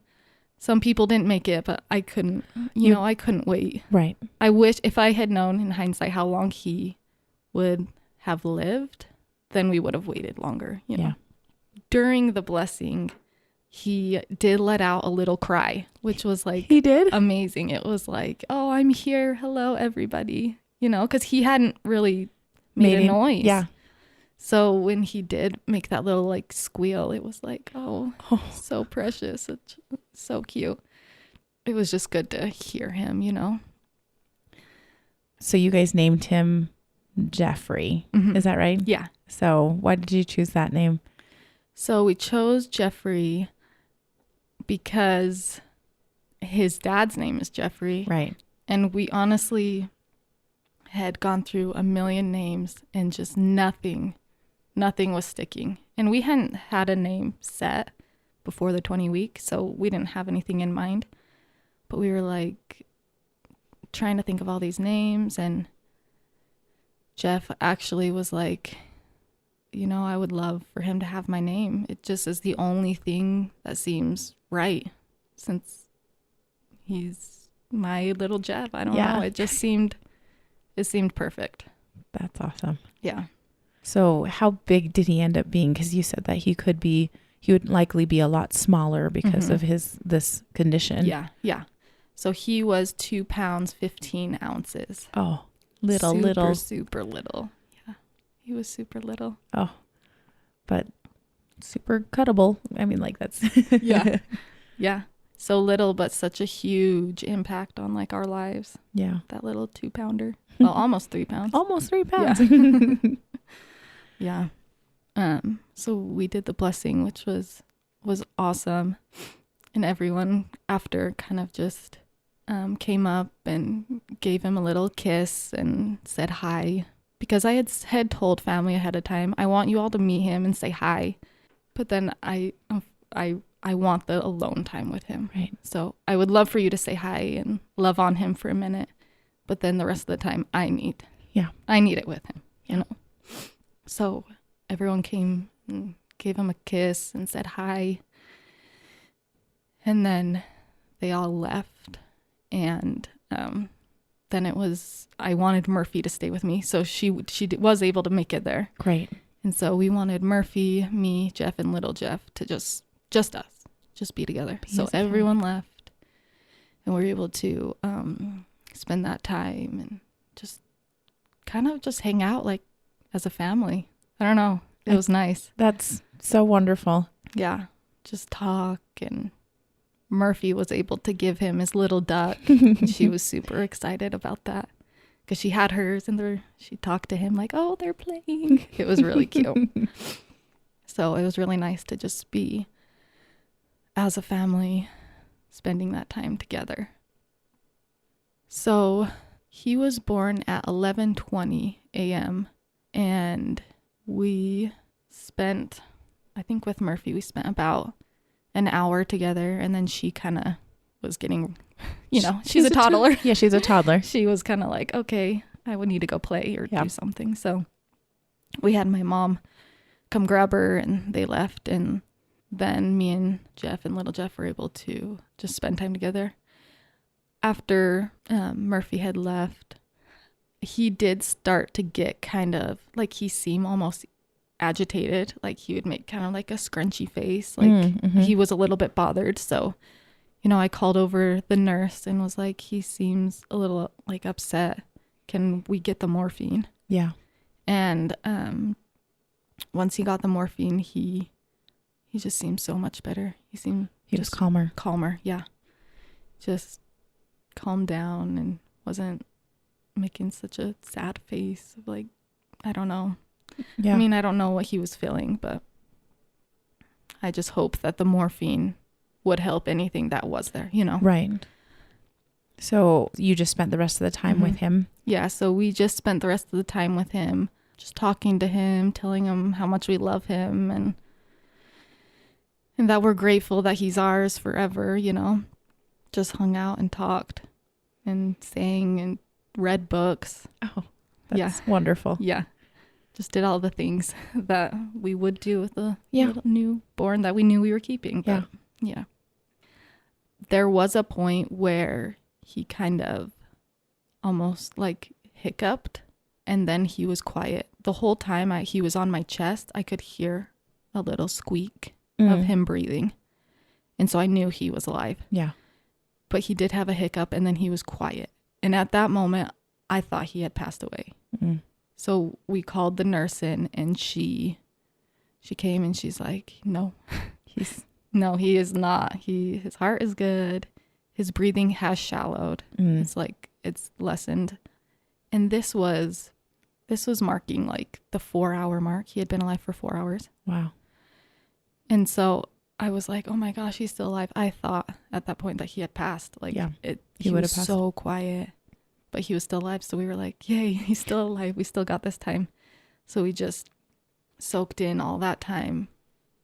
Some people didn't make it, but I couldn't, I couldn't wait. Right. I wish, if I had known in hindsight how long he would have lived, then we would have waited longer, Yeah. During the blessing, he did let out a little cry, which was he did amazing. It was like, oh, I'm here. Hello, everybody. Because he hadn't really made a noise. Yeah. So when he did make that little squeal, it was like, oh, so precious. It's so cute. It was just good to hear him, So you guys named him Jeffrey. Mm-hmm. Is that right? Yeah. So why did you choose that name? So we chose Jeffrey because his dad's name is Jeffrey. Right. And we honestly had gone through a million names and just nothing was sticking. And we hadn't had a name set before the 20 week, so we didn't have anything in mind. But we were trying to think of all these names, and Jeff actually was like, I would love for him to have my name. It just is the only thing that seems right, since he's my little Jeff. I don't know. It seemed perfect. That's awesome. Yeah. So how big did he end up being? Because you said that he would likely be a lot smaller because of this condition. Yeah. Yeah. So he was 2 pounds, 15 ounces. Oh, super little. Yeah. He was super little. Oh, but super cuttable. That's. Yeah. Yeah. So little, but such a huge impact on our lives. Yeah. That little 2 pounder. Well, almost 3 pounds. Almost 3 pounds. Yeah. So we did the blessing, which was awesome. And everyone after kind of just came up and gave him a little kiss and said hi, because I had told family ahead of time, I want you all to meet him and say hi. But then I want the alone time with him. Right. So I would love for you to say hi and love on him for a minute. But then the rest of the time I need it with him, So everyone came and gave him a kiss and said hi. And then they all left. And then I wanted Murphy to stay with me. So she was able to make it there. Great. And so we wanted Murphy, me, Jeff, and little Jeff to just us, just be together. So everyone left. And we were able to spend that time and just kind of just hang out like as a family. I don't know. It was nice. That's so wonderful. Yeah. Just talk, and Murphy was able to give him his little duck. She was super excited about that because she had hers, and she talked to him like, oh, they're playing. It was really cute. So it was really nice to just be as a family spending that time together. So he was born at 11:20 a.m. and we spent, I think with Murphy, we spent about an hour together, and then she kind of was getting, she's a toddler. Yeah, she's a toddler. She was kind of like, okay, I would need to go play or do something. So we had my mom come grab her, and they left, and then me and Jeff and little Jeff were able to just spend time together. After Murphy had left, he did start to get kind of like, he seemed almost agitated. Like he would make kind of like a scrunchy face. Like he was a little bit bothered. So, I called over the nurse and was like, he seems a little like upset. Can we get the morphine? Yeah. And once he got the morphine, he just seemed so much better. He was calmer. Yeah. Just calmed down and wasn't making such a sad face of like, I don't know. Yeah. I mean, I don't know what he was feeling, but I just hope that the morphine would help anything that was there, Right. So you just spent the rest of the time with him? Yeah. So we just spent the rest of the time with him, just talking to him, telling him how much we love him and that we're grateful that he's ours forever, just hung out and talked and sang and read books. Oh, that's wonderful. Yeah. Just did all the things that we would do with a little newborn that we knew we were keeping. But, yeah. There was a point where he kind of almost like hiccuped, and then he was quiet. The whole time he was on my chest, I could hear a little squeak of him breathing. And so I knew he was alive. Yeah. But he did have a hiccup, and then he was quiet. And at that moment, I thought he had passed away. So we called the nurse in, and she came, and she's like, no, he is not. His heart is good. His breathing has shallowed. It's like, it's lessened. And this was marking like the 4-hour mark. He had been alive for 4 hours. Wow. And so I was like, oh my gosh, he's still alive. I thought at that point that he had passed. Like, he was so quiet, but he was still alive. So we were like, yay, he's still alive. We still got this time. So we just soaked in all that time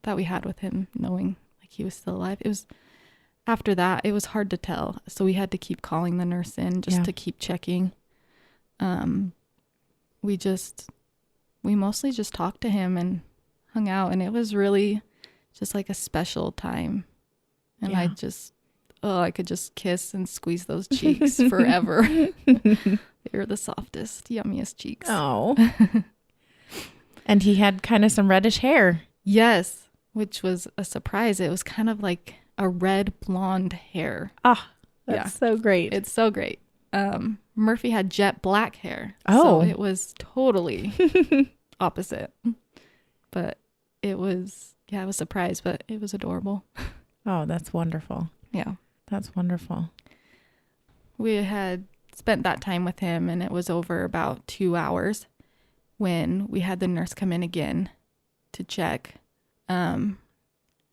that we had with him, knowing like he was still alive. After that, it was hard to tell. So we had to keep calling the nurse in just to keep checking. We mostly just talked to him and hung out, and it was really just like a special time. And I could just kiss and squeeze those cheeks forever. They were the softest, yummiest cheeks. Oh. And he had kind of some reddish hair. Yes, which was a surprise. It was kind of like a red blonde hair. Ah, that's so great. It's so great. Murphy had jet black hair. Oh. So it was totally opposite. But it was a surprise, but it was adorable. Oh, that's wonderful. Yeah. That's wonderful. We had spent that time with him, and it was over about 2 hours when we had the nurse come in again to check. And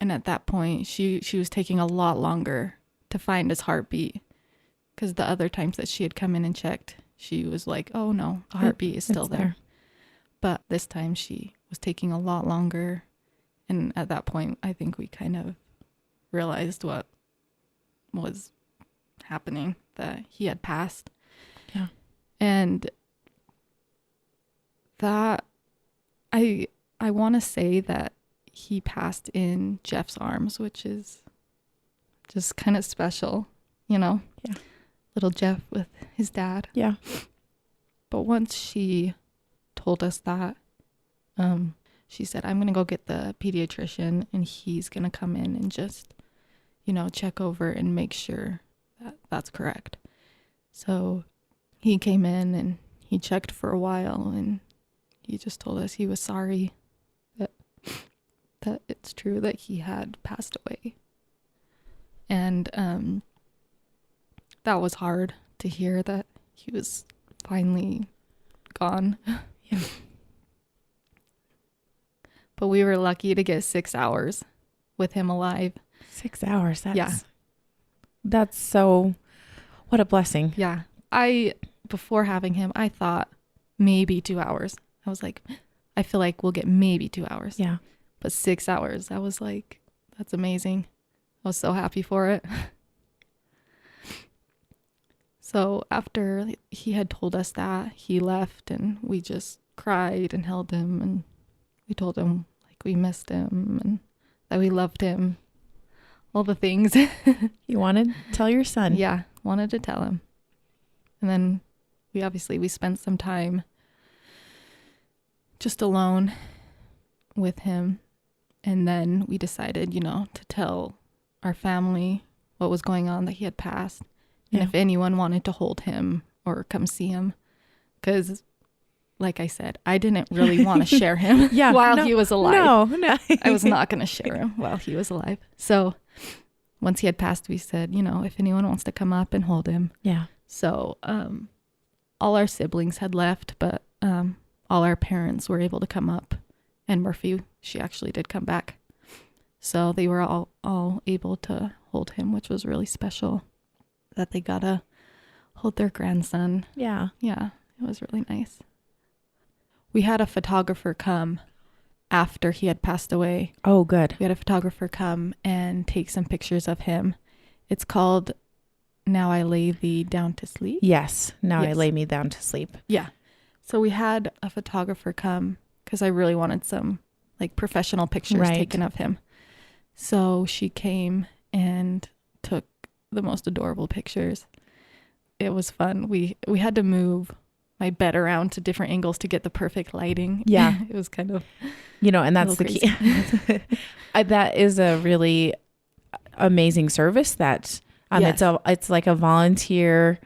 at that point, she was taking a lot longer to find his heartbeat, because the other times that she had come in and checked, she was like, oh no, the heartbeat is still there. But this time she was taking a lot longer. And at that point, I think we kind of realized what was happening, that he had passed. Yeah. And that, I want to say that he passed in Jeff's arms, which is just kind of special, Yeah. Little Jeff with his dad. Yeah. But once she told us that, she said, I'm going to go get the pediatrician, and he's going to come in and just, check over and make sure that's correct. So he came in and he checked for a while, and he just told us he was sorry that it's true that he had passed away. And that was hard to hear, that he was finally gone. Yeah. But we were lucky to get 6 hours with him alive. 6 hours. Yeah. That's so, what a blessing. Yeah. Before having him, I thought maybe 2 hours. I was like, I feel like we'll get maybe 2 hours. Yeah. But 6 hours, I was like, that's amazing. I was so happy for it. So after he had told us that, he left, and we just cried and held him, and we told him like we missed him and that we loved him. All the things. You wanted to tell your son. Yeah, wanted to tell him. And then we spent some time just alone with him. And then we decided, to tell our family what was going on, that he had passed. And if anyone wanted to hold him or come see him. Because, like I said, I didn't really want to share him while he was alive. No. I was not going to share him while he was alive. So once he had passed, we said, if anyone wants to come up and hold him. Yeah. So all our siblings had left, but all our parents were able to come up. And Murphy, she actually did come back. So they were all able to hold him, which was really special, that they got to hold their grandson. Yeah. Yeah, it was really nice. We had a photographer come after he had passed away. Oh, good. We had a photographer come and take some pictures of him. It's called Now I Lay Thee Down to Sleep. Yes. Now I lay me down to sleep. Yeah. So we had a photographer come because I really wanted some like professional pictures taken of him. So she came and took the most adorable pictures. It was fun. We had to move my bed around to different angles to get the perfect lighting. Yeah. It was kind of, and that's the key. That is a really amazing service that it's like a volunteer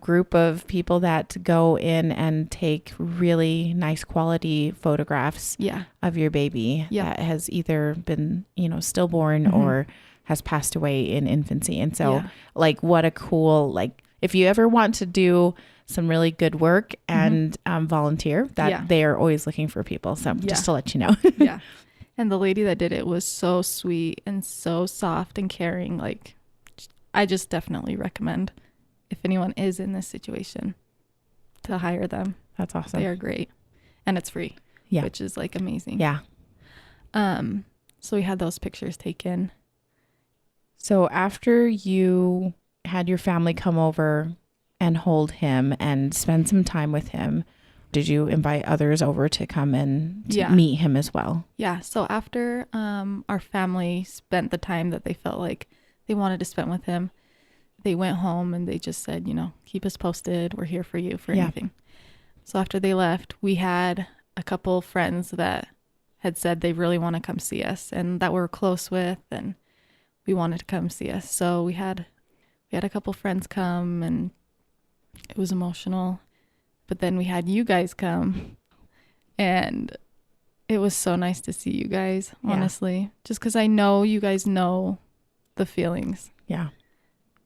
group of people that go in and take really nice quality photographs of your baby that has either been, stillborn or has passed away in infancy. And so like, what a cool, like, if you ever want to do some really good work and volunteer, that they are always looking for people. So just to let you know. Yeah. And the lady that did it was so sweet and so soft and caring. Like, I just definitely recommend, if anyone is in this situation, to hire them. That's awesome. They are great. And it's free. Yeah. Which is like amazing. Yeah. So we had those pictures taken. So after you had your family come over and hold him and spend some time with him, did you invite others over to come and meet him as well? Yeah. So after our family spent the time that they felt like they wanted to spend with him, they went home and they just said, keep us posted. We're here for you for anything. So after they left, we had a couple friends that had said they really want to come see us and that we're close with, and we wanted to come see us. So we had a couple friends come, and it was emotional. But then we had you guys come, and it was so nice to see you guys, honestly. Just because I know you guys know the feelings. Yeah.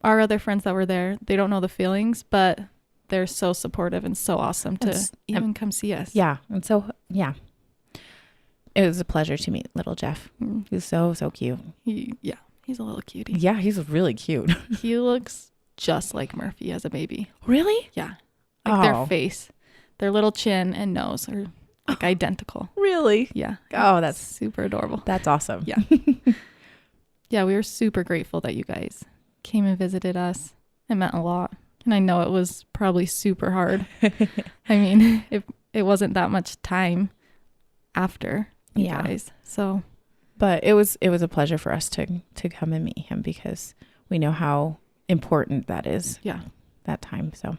Our other friends that were there, they don't know the feelings, but they're so supportive and so awesome to even come see us. Yeah. And so, it was a pleasure to meet little Jeff. He's so cute. He's a little cutie. Yeah, he's really cute. He looks just like Murphy as a baby. Really? Yeah. Like their face, their little chin and nose are like identical. Really? Yeah. Oh, that's super adorable. That's awesome. Yeah. Yeah, we were super grateful that you guys came and visited us. It meant a lot. And I know it was probably super hard. I mean, it wasn't that much time after you guys. So, but it was a pleasure for us to come and meet him because we know how important that is. Yeah. That time. So,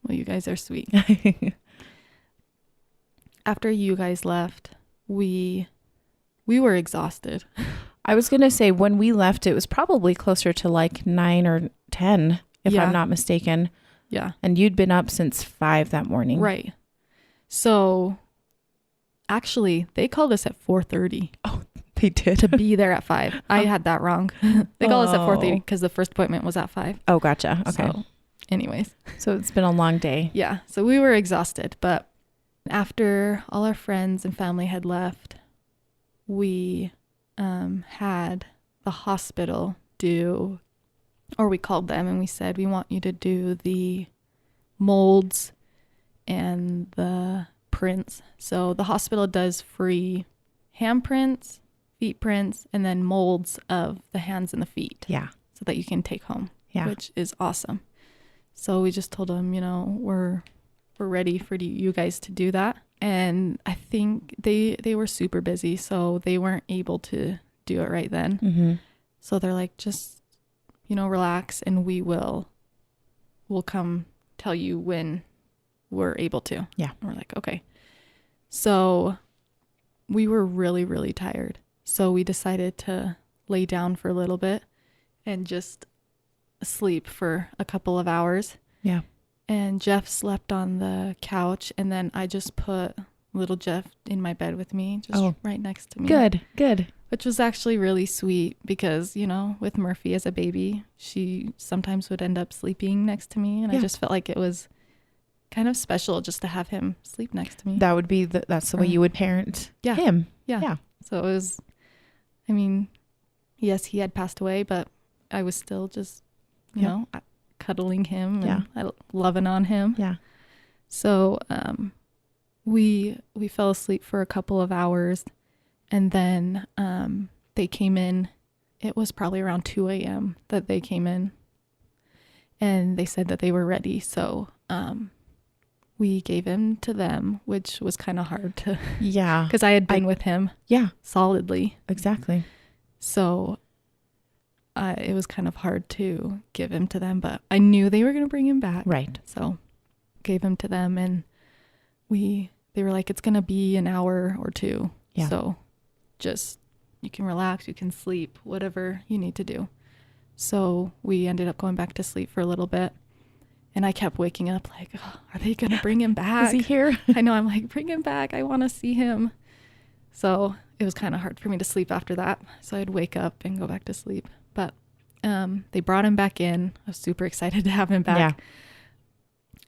well, you guys are sweet. After you guys left, we were exhausted. I was going to say when we left, it was probably closer to like 9 or 10 if Yeah. I'm not mistaken. Yeah. And you'd been up since 5 that morning. Right. So actually, they called us at 4:30 Oh, they did. to be there at 5. I had that wrong. They called us at 4:30 Oh. because the first appointment was at 5. Oh, gotcha. Okay. So, anyways. So it's been a long day. Yeah. So we were exhausted. But after all our friends and family had left, we had the hospital do, or we called them and we said, we want you to do the molds and the prints. So the hospital does free hand prints, feet prints, and then molds of the hands and the feet. Yeah. So that you can take home. Yeah. Which is awesome. So we just told them, we're ready for you guys to do that. And I think they were super busy, so they weren't able to do it right then. Mm-hmm. So they're like, just, relax, and we'll come tell you when we're able to. Yeah. And we're like, okay. So we were really, really tired. So we decided to lay down for a little bit and just sleep for a couple of hours. Yeah. And Jeff slept on the couch, and then I just put little Jeff in my bed with me, just right next to me. Good. Which was actually really sweet because, with Murphy as a baby, she sometimes would end up sleeping next to me. And I just felt like it was kind of special just to have him sleep next to me. That would be that's the way you would parent him. Yeah. So it was, yes, he had passed away, but I was still just, cuddling him and loving on him. Yeah. So we fell asleep for a couple of hours, and then they came in. It was probably around 2 a.m. that they came in, and they said that they were ready. So we gave him to them, which was kind of hard to, because I had been with him solidly. Exactly. So it was kind of hard to give him to them, but I knew they were going to bring him back. Right. So gave him to them, and they were like, it's going to be an hour or two. Yeah. So just, you can relax, you can sleep, whatever you need to do. So we ended up going back to sleep for a little bit, and I kept waking up like, oh, are they going to bring him back? Is he here? I know. I'm like, bring him back. I want to see him. So it was kind of hard for me to sleep after that. So I'd wake up and go back to sleep. But they brought him back in. I was super excited to have him back. Yeah.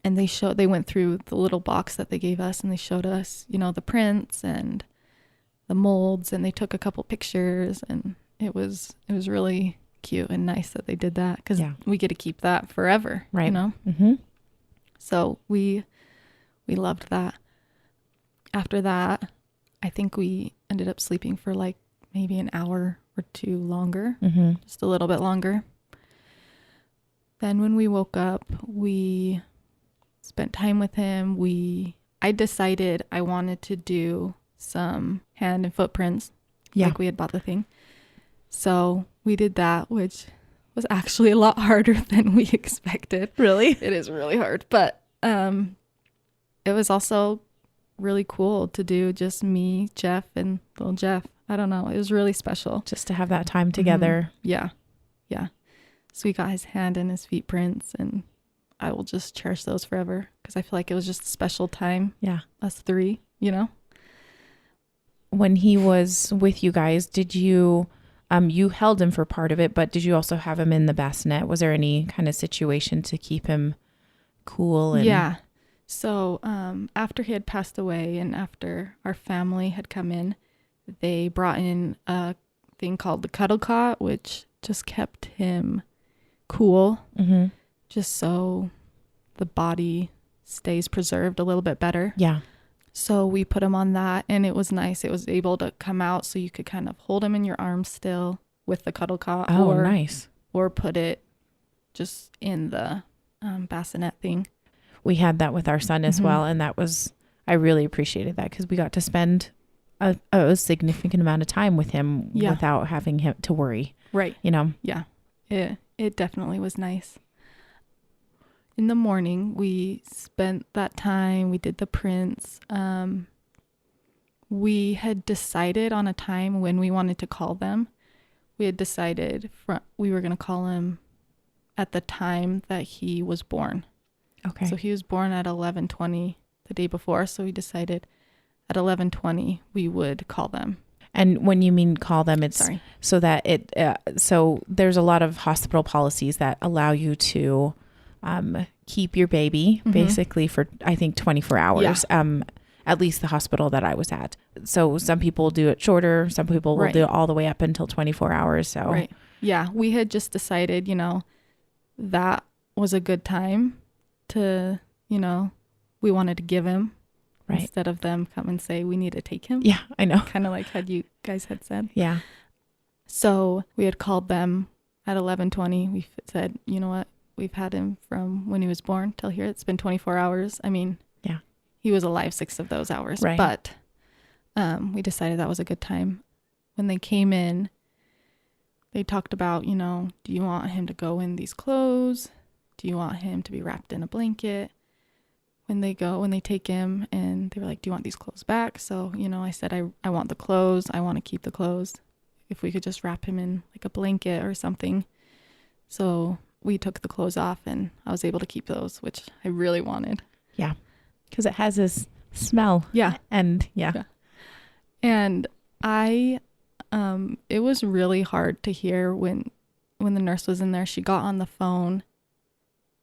And they went through the little box that they gave us, and they showed us, the prints and the molds, and they took a couple pictures, and it was really cute and nice that they did that, because we get to keep that forever. Right. Mm-hmm. So we loved that. After that, I think we ended up sleeping for like maybe an hour or two longer, just a little bit longer. Then when we woke up, we spent time with him. I decided I wanted to do some hand and footprints. Yeah. Like we had bought the thing. So we did that, which was actually a lot harder than we expected. Really? It is really hard. But it was also really cool to do just me, Jeff, and little Jeff. I don't know. It was really special. Just to have that time together. Yeah. Yeah. So we got his hand and his feet prints, and I will just cherish those forever, because I feel like it was just a special time. Yeah. Us three, When he was with you guys, did you, you held him for part of it, but did you also have him in the bassinet? Was there any kind of situation to keep him cool? Yeah. So after he had passed away and after our family had come in, they brought in a thing called the cuddle cot, which just kept him cool, just so the body stays preserved a little bit better. Yeah. So we put him on that, and it was nice. It was able to come out, so you could kind of hold him in your arms still with the cuddle cot. Oh, nice. Or put it just in the bassinet thing. We had that with our son as well, and I really appreciated that, because we got to spend a significant amount of time with him without having him to worry. Right. Yeah. It definitely was nice. In the morning, we spent that time. We did the prints. We had decided on a time when we wanted to call them. We had decided we were going to call him at the time that he was born. Okay. So he was born at 11:20 the day before. So we decided at 11:20 we would call them. And when you mean call them, it's so that so there's a lot of hospital policies that allow you to keep your baby basically for, I think, 24 hours. Yeah. At least the hospital that I was at. So some people do it shorter. Some people will do it all the way up until 24 hours. So right. Yeah. We had just decided, that was a good time to, we wanted to give him. Right. Instead of them come and say, we need to take him. Yeah, I know. Kind of like how you guys had said. Yeah. So we had called them at 11:20. We said, you know what? We've had him from when he was born till here. It's been 24 hours. I mean, yeah, he was alive 6 of those hours. Right. But we decided that was a good time. When they came in, they talked about, do you want him to go in these clothes? Do you want him to be wrapped in a blanket? When they take him, and they were like, do you want these clothes back? So, I said, I want the clothes. I want to keep the clothes. If we could just wrap him in like a blanket or something. So we took the clothes off, and I was able to keep those, which I really wanted. Yeah. Because it has this smell. Yeah. And yeah. And it was really hard to hear when the nurse was in there. She got on the phone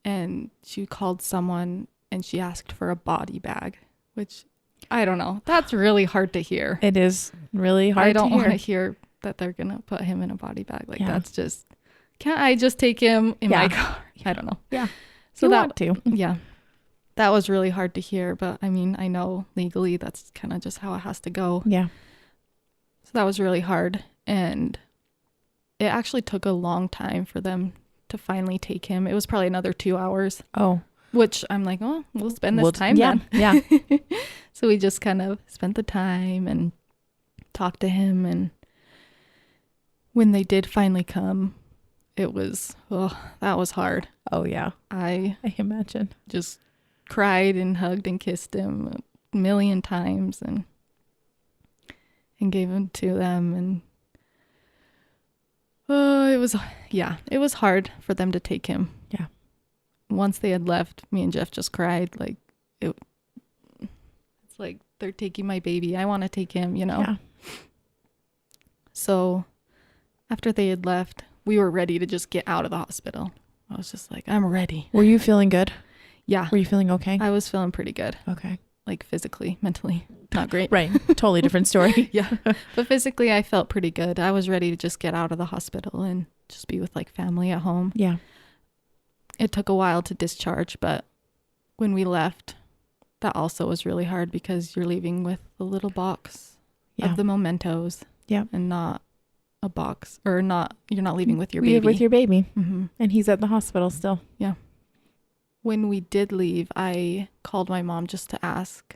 and she called someone, and she asked for a body bag, which I don't know. That's really hard to hear. It is really hard to hear. I don't want to hear that they're going to put him in a body bag. Like, that's just, can't I just take him in my car? I don't know. Yeah. So you want to. Yeah. That was really hard to hear. But I mean, I know legally that's kind of just how it has to go. Yeah. So that was really hard. And it actually took a long time for them to finally take him. It was probably another 2 hours. Oh. Which I'm like, oh, we'll spend this time then. Yeah. So we just kind of spent the time and talked to him. And when they did finally come, that was hard. Oh, yeah. I imagine. Just cried and hugged and kissed him a million times and gave him to them. And it was hard for them to take him. Yeah. Once they had left, me and Jeff just cried. Like, it's like, they're taking my baby. I want to take him, Yeah. So after they had left, we were ready to just get out of the hospital. I was just like, I'm ready. Were you feeling good? Yeah. Were you feeling okay? I was feeling pretty good. Okay. Like physically, mentally, not great. Right. Totally different story. Yeah. But physically, I felt pretty good. I was ready to just get out of the hospital and just be with like family at home. Yeah. It took a while to discharge, but when we left, that also was really hard because you're leaving with a little box of the mementos. Yeah. And not a box, or you're not leaving with your baby. With your baby. Mm-hmm. And he's at the hospital still. Yeah. When we did leave, I called my mom just to ask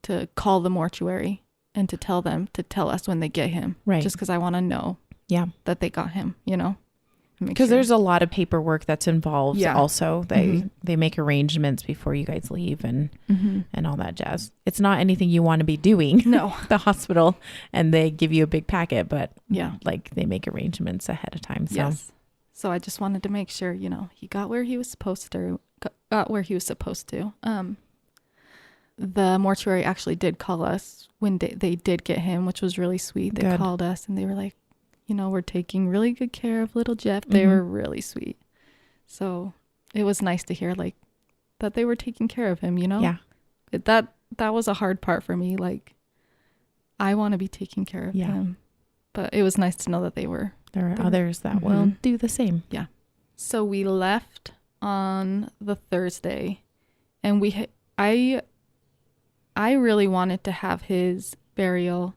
to call the mortuary and to tell them to tell us when they get him. Right. Just because I want to know that they got him, Because there's a lot of paperwork that's involved. Yeah. Also, they make arrangements before you guys leave and all that jazz. It's not anything you want to be doing. No. The hospital, and they give you a big packet, but like they make arrangements ahead of time. So. Yes. So I just wanted to make sure, he got where he was supposed to. The mortuary actually did call us when they did get him, which was really sweet. They called us and they were like, we're taking really good care of little Jeff. They were really sweet. So it was nice to hear like that they were taking care of him, Yeah. That was a hard part for me. Like, I want to be taking care of him, but it was nice to know that there are others that will do the same. Yeah. So we left on the Thursday, and I really wanted to have his burial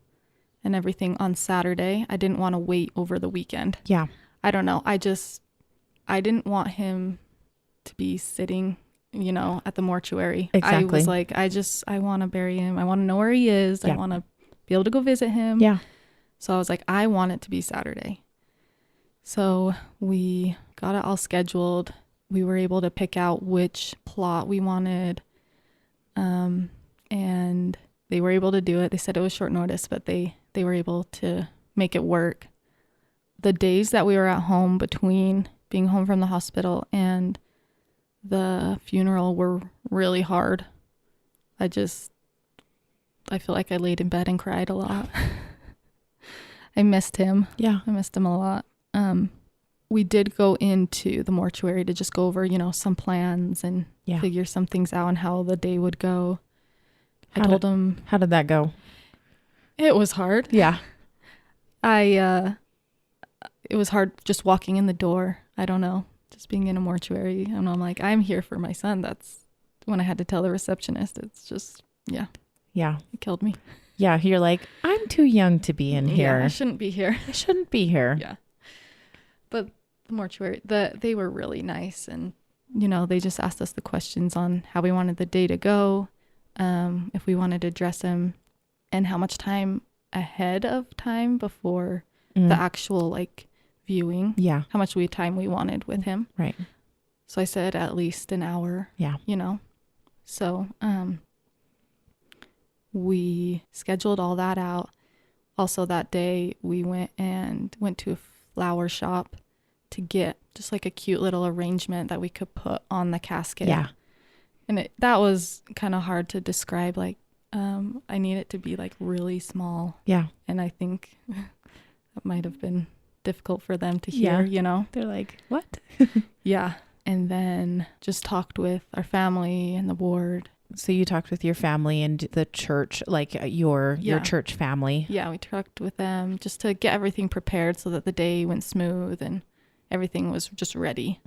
and everything on Saturday. I didn't want to wait over the weekend. Yeah. I don't know. I didn't want him to be sitting, at the mortuary. Exactly. I was like, I want to bury him. I want to know where he is. Yeah. I want to be able to go visit him. Yeah. So I was like, I want it to be Saturday. So we got it all scheduled. We were able to pick out which plot we wanted. And they were able to do it. They said it was short notice, but they were able to make it work. The days that we were at home between being home from the hospital and the funeral were really hard. I feel like I laid in bed and cried a lot. I missed him. Yeah. I missed him a lot. We did go into the mortuary to just go over, some plans and figure some things out and how the day would go. I told him. How did that go? It was hard. Yeah. It was hard just walking in the door. I don't know. Just being in a mortuary. And I'm like, I'm here for my son. That's when I had to tell the receptionist. It's just, yeah. Yeah. It killed me. Yeah. You're like, I'm too young to be in here. Yeah, I shouldn't be here. I shouldn't be here. Yeah. But the mortuary, they were really nice. And, they just asked us the questions on how we wanted the day to go, if we wanted to dress him, and how much time ahead of time before the actual, viewing. Yeah. How much time we wanted with him. Right. So I said at least an hour. Yeah. So, we scheduled all that out. Also that day we went to a flower shop to get just like a cute little arrangement that we could put on the casket. Yeah. And that was kind of hard to describe. I need it to be really small. Yeah. And I think that might have been difficult for them to hear, They're like, what? Yeah. And then just talked with our family and the ward. So you talked with your family and the church, your church family. Yeah, we talked with them just to get everything prepared so that the day went smooth and everything was just ready.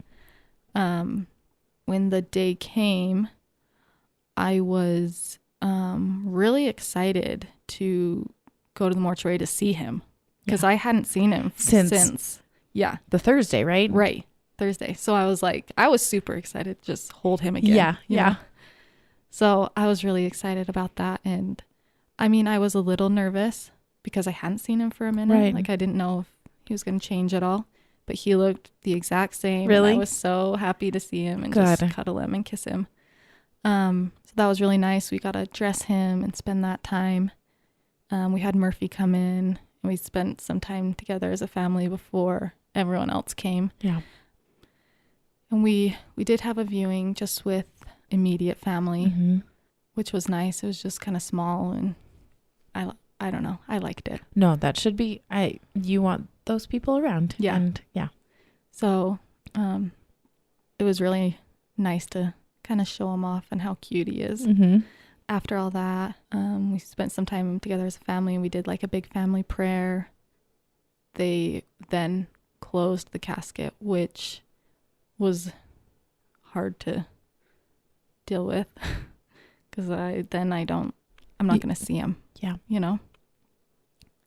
When the day came, I was really excited to go to the mortuary to see him because I hadn't seen him since the Thursday, right? Right. Thursday. So I was super excited to just hold him again. Yeah. So I was really excited about that. And I mean, I was a little nervous because I hadn't seen him for a minute. Right. I didn't know if he was going to change at all, but he looked the exact same. Really? And I was so happy to see him and just cuddle him and kiss him. So that was really nice. We got to dress him and spend that time. We had Murphy come in and we spent some time together as a family before everyone else came. Yeah. And we did have a viewing just with immediate family, which was nice. It was just kind of small and I don't know. I liked it. No, that should be, you want those people around. Yeah. And yeah. So, it was really nice to kind of show him off and how cute he is. After all that, we spent some time together as a family and we did a big family prayer. They then closed the casket, which was hard to deal with because I'm not going to see him. Yeah.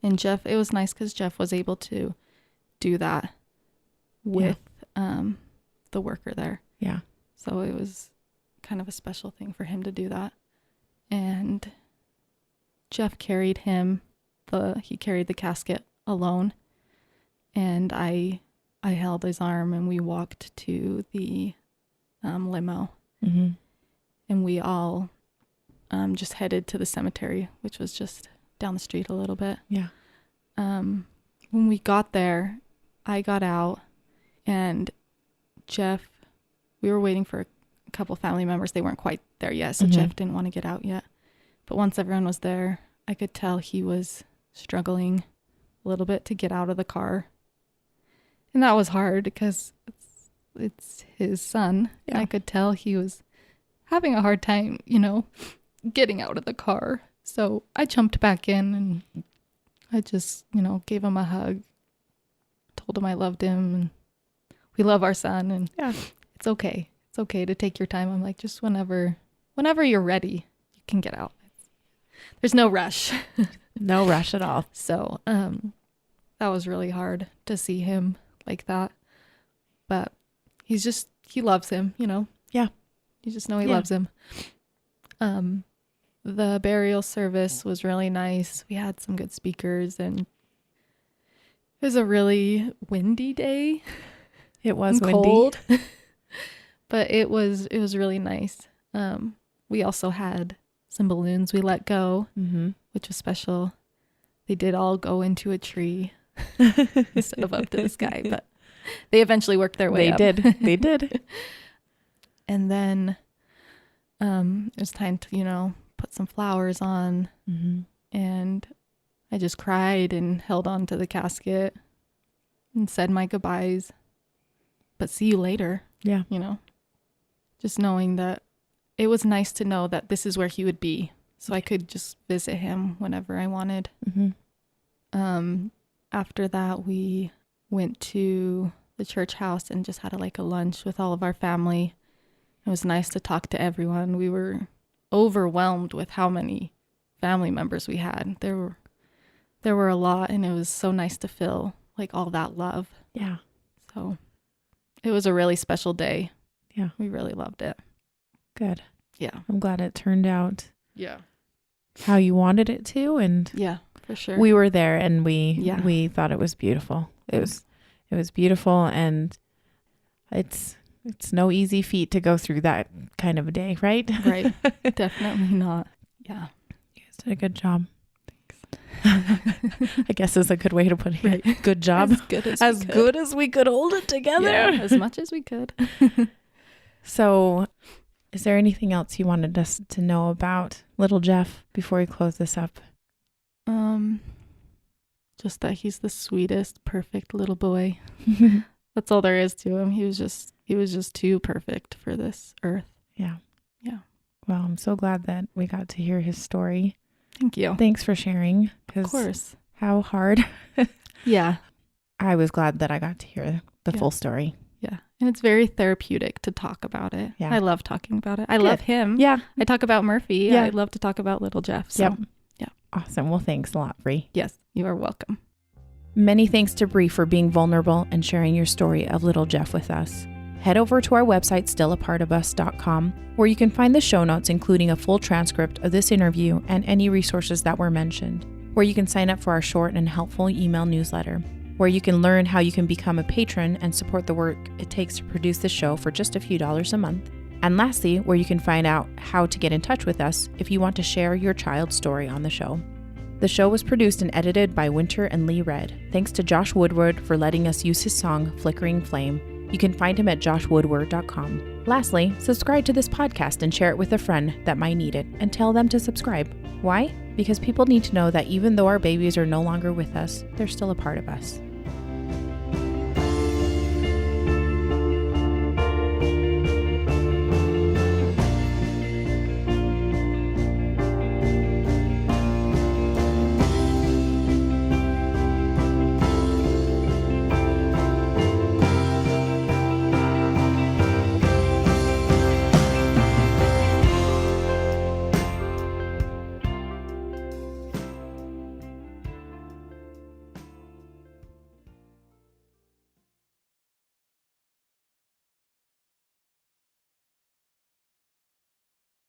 And Jeff, it was nice because Jeff was able to do that with the worker there. Yeah. So it was kind of a special thing for him to do that. And Jeff carried he carried the casket alone. And I held his arm and we walked to the limo. And we all just headed to the cemetery, which was just down the street a little bit. Yeah. When we got there, I got out and Jeff, we were waiting for a couple family members. They weren't quite there yet, so Jeff didn't want to get out yet. But once everyone was there, I could tell he was struggling a little bit to get out of the car. And that was hard because it's his son. Yeah. I could tell he was having a hard time, getting out of the car. So I jumped back in and I just, gave him a hug, told him I loved him and we love our son and it's okay. It's okay to take your time. I'm like, just whenever you're ready, you can get out. There's no rush. No rush at all. So, that was really hard to see him like that. But he loves him, Yeah. You just know he loves him. The burial service was really nice. We had some good speakers and it was a really windy day. It was windy. Cold. But it was really nice. We also had some balloons we let go, which was special. They did all go into a tree instead of up to the sky, but They eventually worked their way up. They did. And then it was time to, put some flowers on. Mm-hmm. And I just cried and held on to the casket and said my goodbyes. But see you later. Yeah. Just knowing that it was nice to know that this is where he would be. So I could just visit him whenever I wanted. Mm-hmm. After that, we went to the church house and just had a lunch with all of our family. It was nice to talk to everyone. We were overwhelmed with how many family members we had. There were a lot, and it was so nice to feel all that love. Yeah. So it was a really special day. Yeah. We really loved it. Good. Yeah. I'm glad it turned out Yeah. how you wanted it to. And yeah, for sure. we were there, and we thought it was beautiful. It was beautiful, and it's no easy feat to go through that kind of a day, right? Right. Definitely not. Yeah. You guys did a good job. Thanks. I guess is a good way to put it. Right. Good job. As good as we could hold it together. Yeah, as much as we could. So, is there anything else you wanted us to know about little Jeff before we close this up? Just that he's the sweetest, perfect little boy. That's all there is to him. He was just too perfect for this earth. Yeah. Yeah. Well, I'm so glad that we got to hear his story. Thank you. Thanks for sharing. Of course. How hard. Yeah. I was glad that I got to hear the full story. Yeah. And it's very therapeutic to talk about it. Yeah. I love talking about it. I love him. Yeah. I talk about Murphy. Yeah. I love to talk about little Jeff. So. Yep. Yeah. Awesome. Well, thanks a lot, Bre. Yes. You are welcome. Many thanks to Bre for being vulnerable and sharing your story of little Jeff with us. Head over to our website, stillapartofus.com, where you can find the show notes, including a full transcript of this interview and any resources that were mentioned, where you can sign up for our short and helpful email newsletter, where you can learn how you can become a patron and support the work it takes to produce the show for just a few dollars a month, and lastly, where you can find out how to get in touch with us if you want to share your child's story on the show. The show was produced and edited by Winter and Lee Red. Thanks to Josh Woodward for letting us use his song, Flickering Flame. You can find him at joshwoodward.com. Lastly, subscribe to this podcast and share it with a friend that might need it, and tell them to subscribe. Why? Because people need to know that even though our babies are no longer with us, they're still a part of us.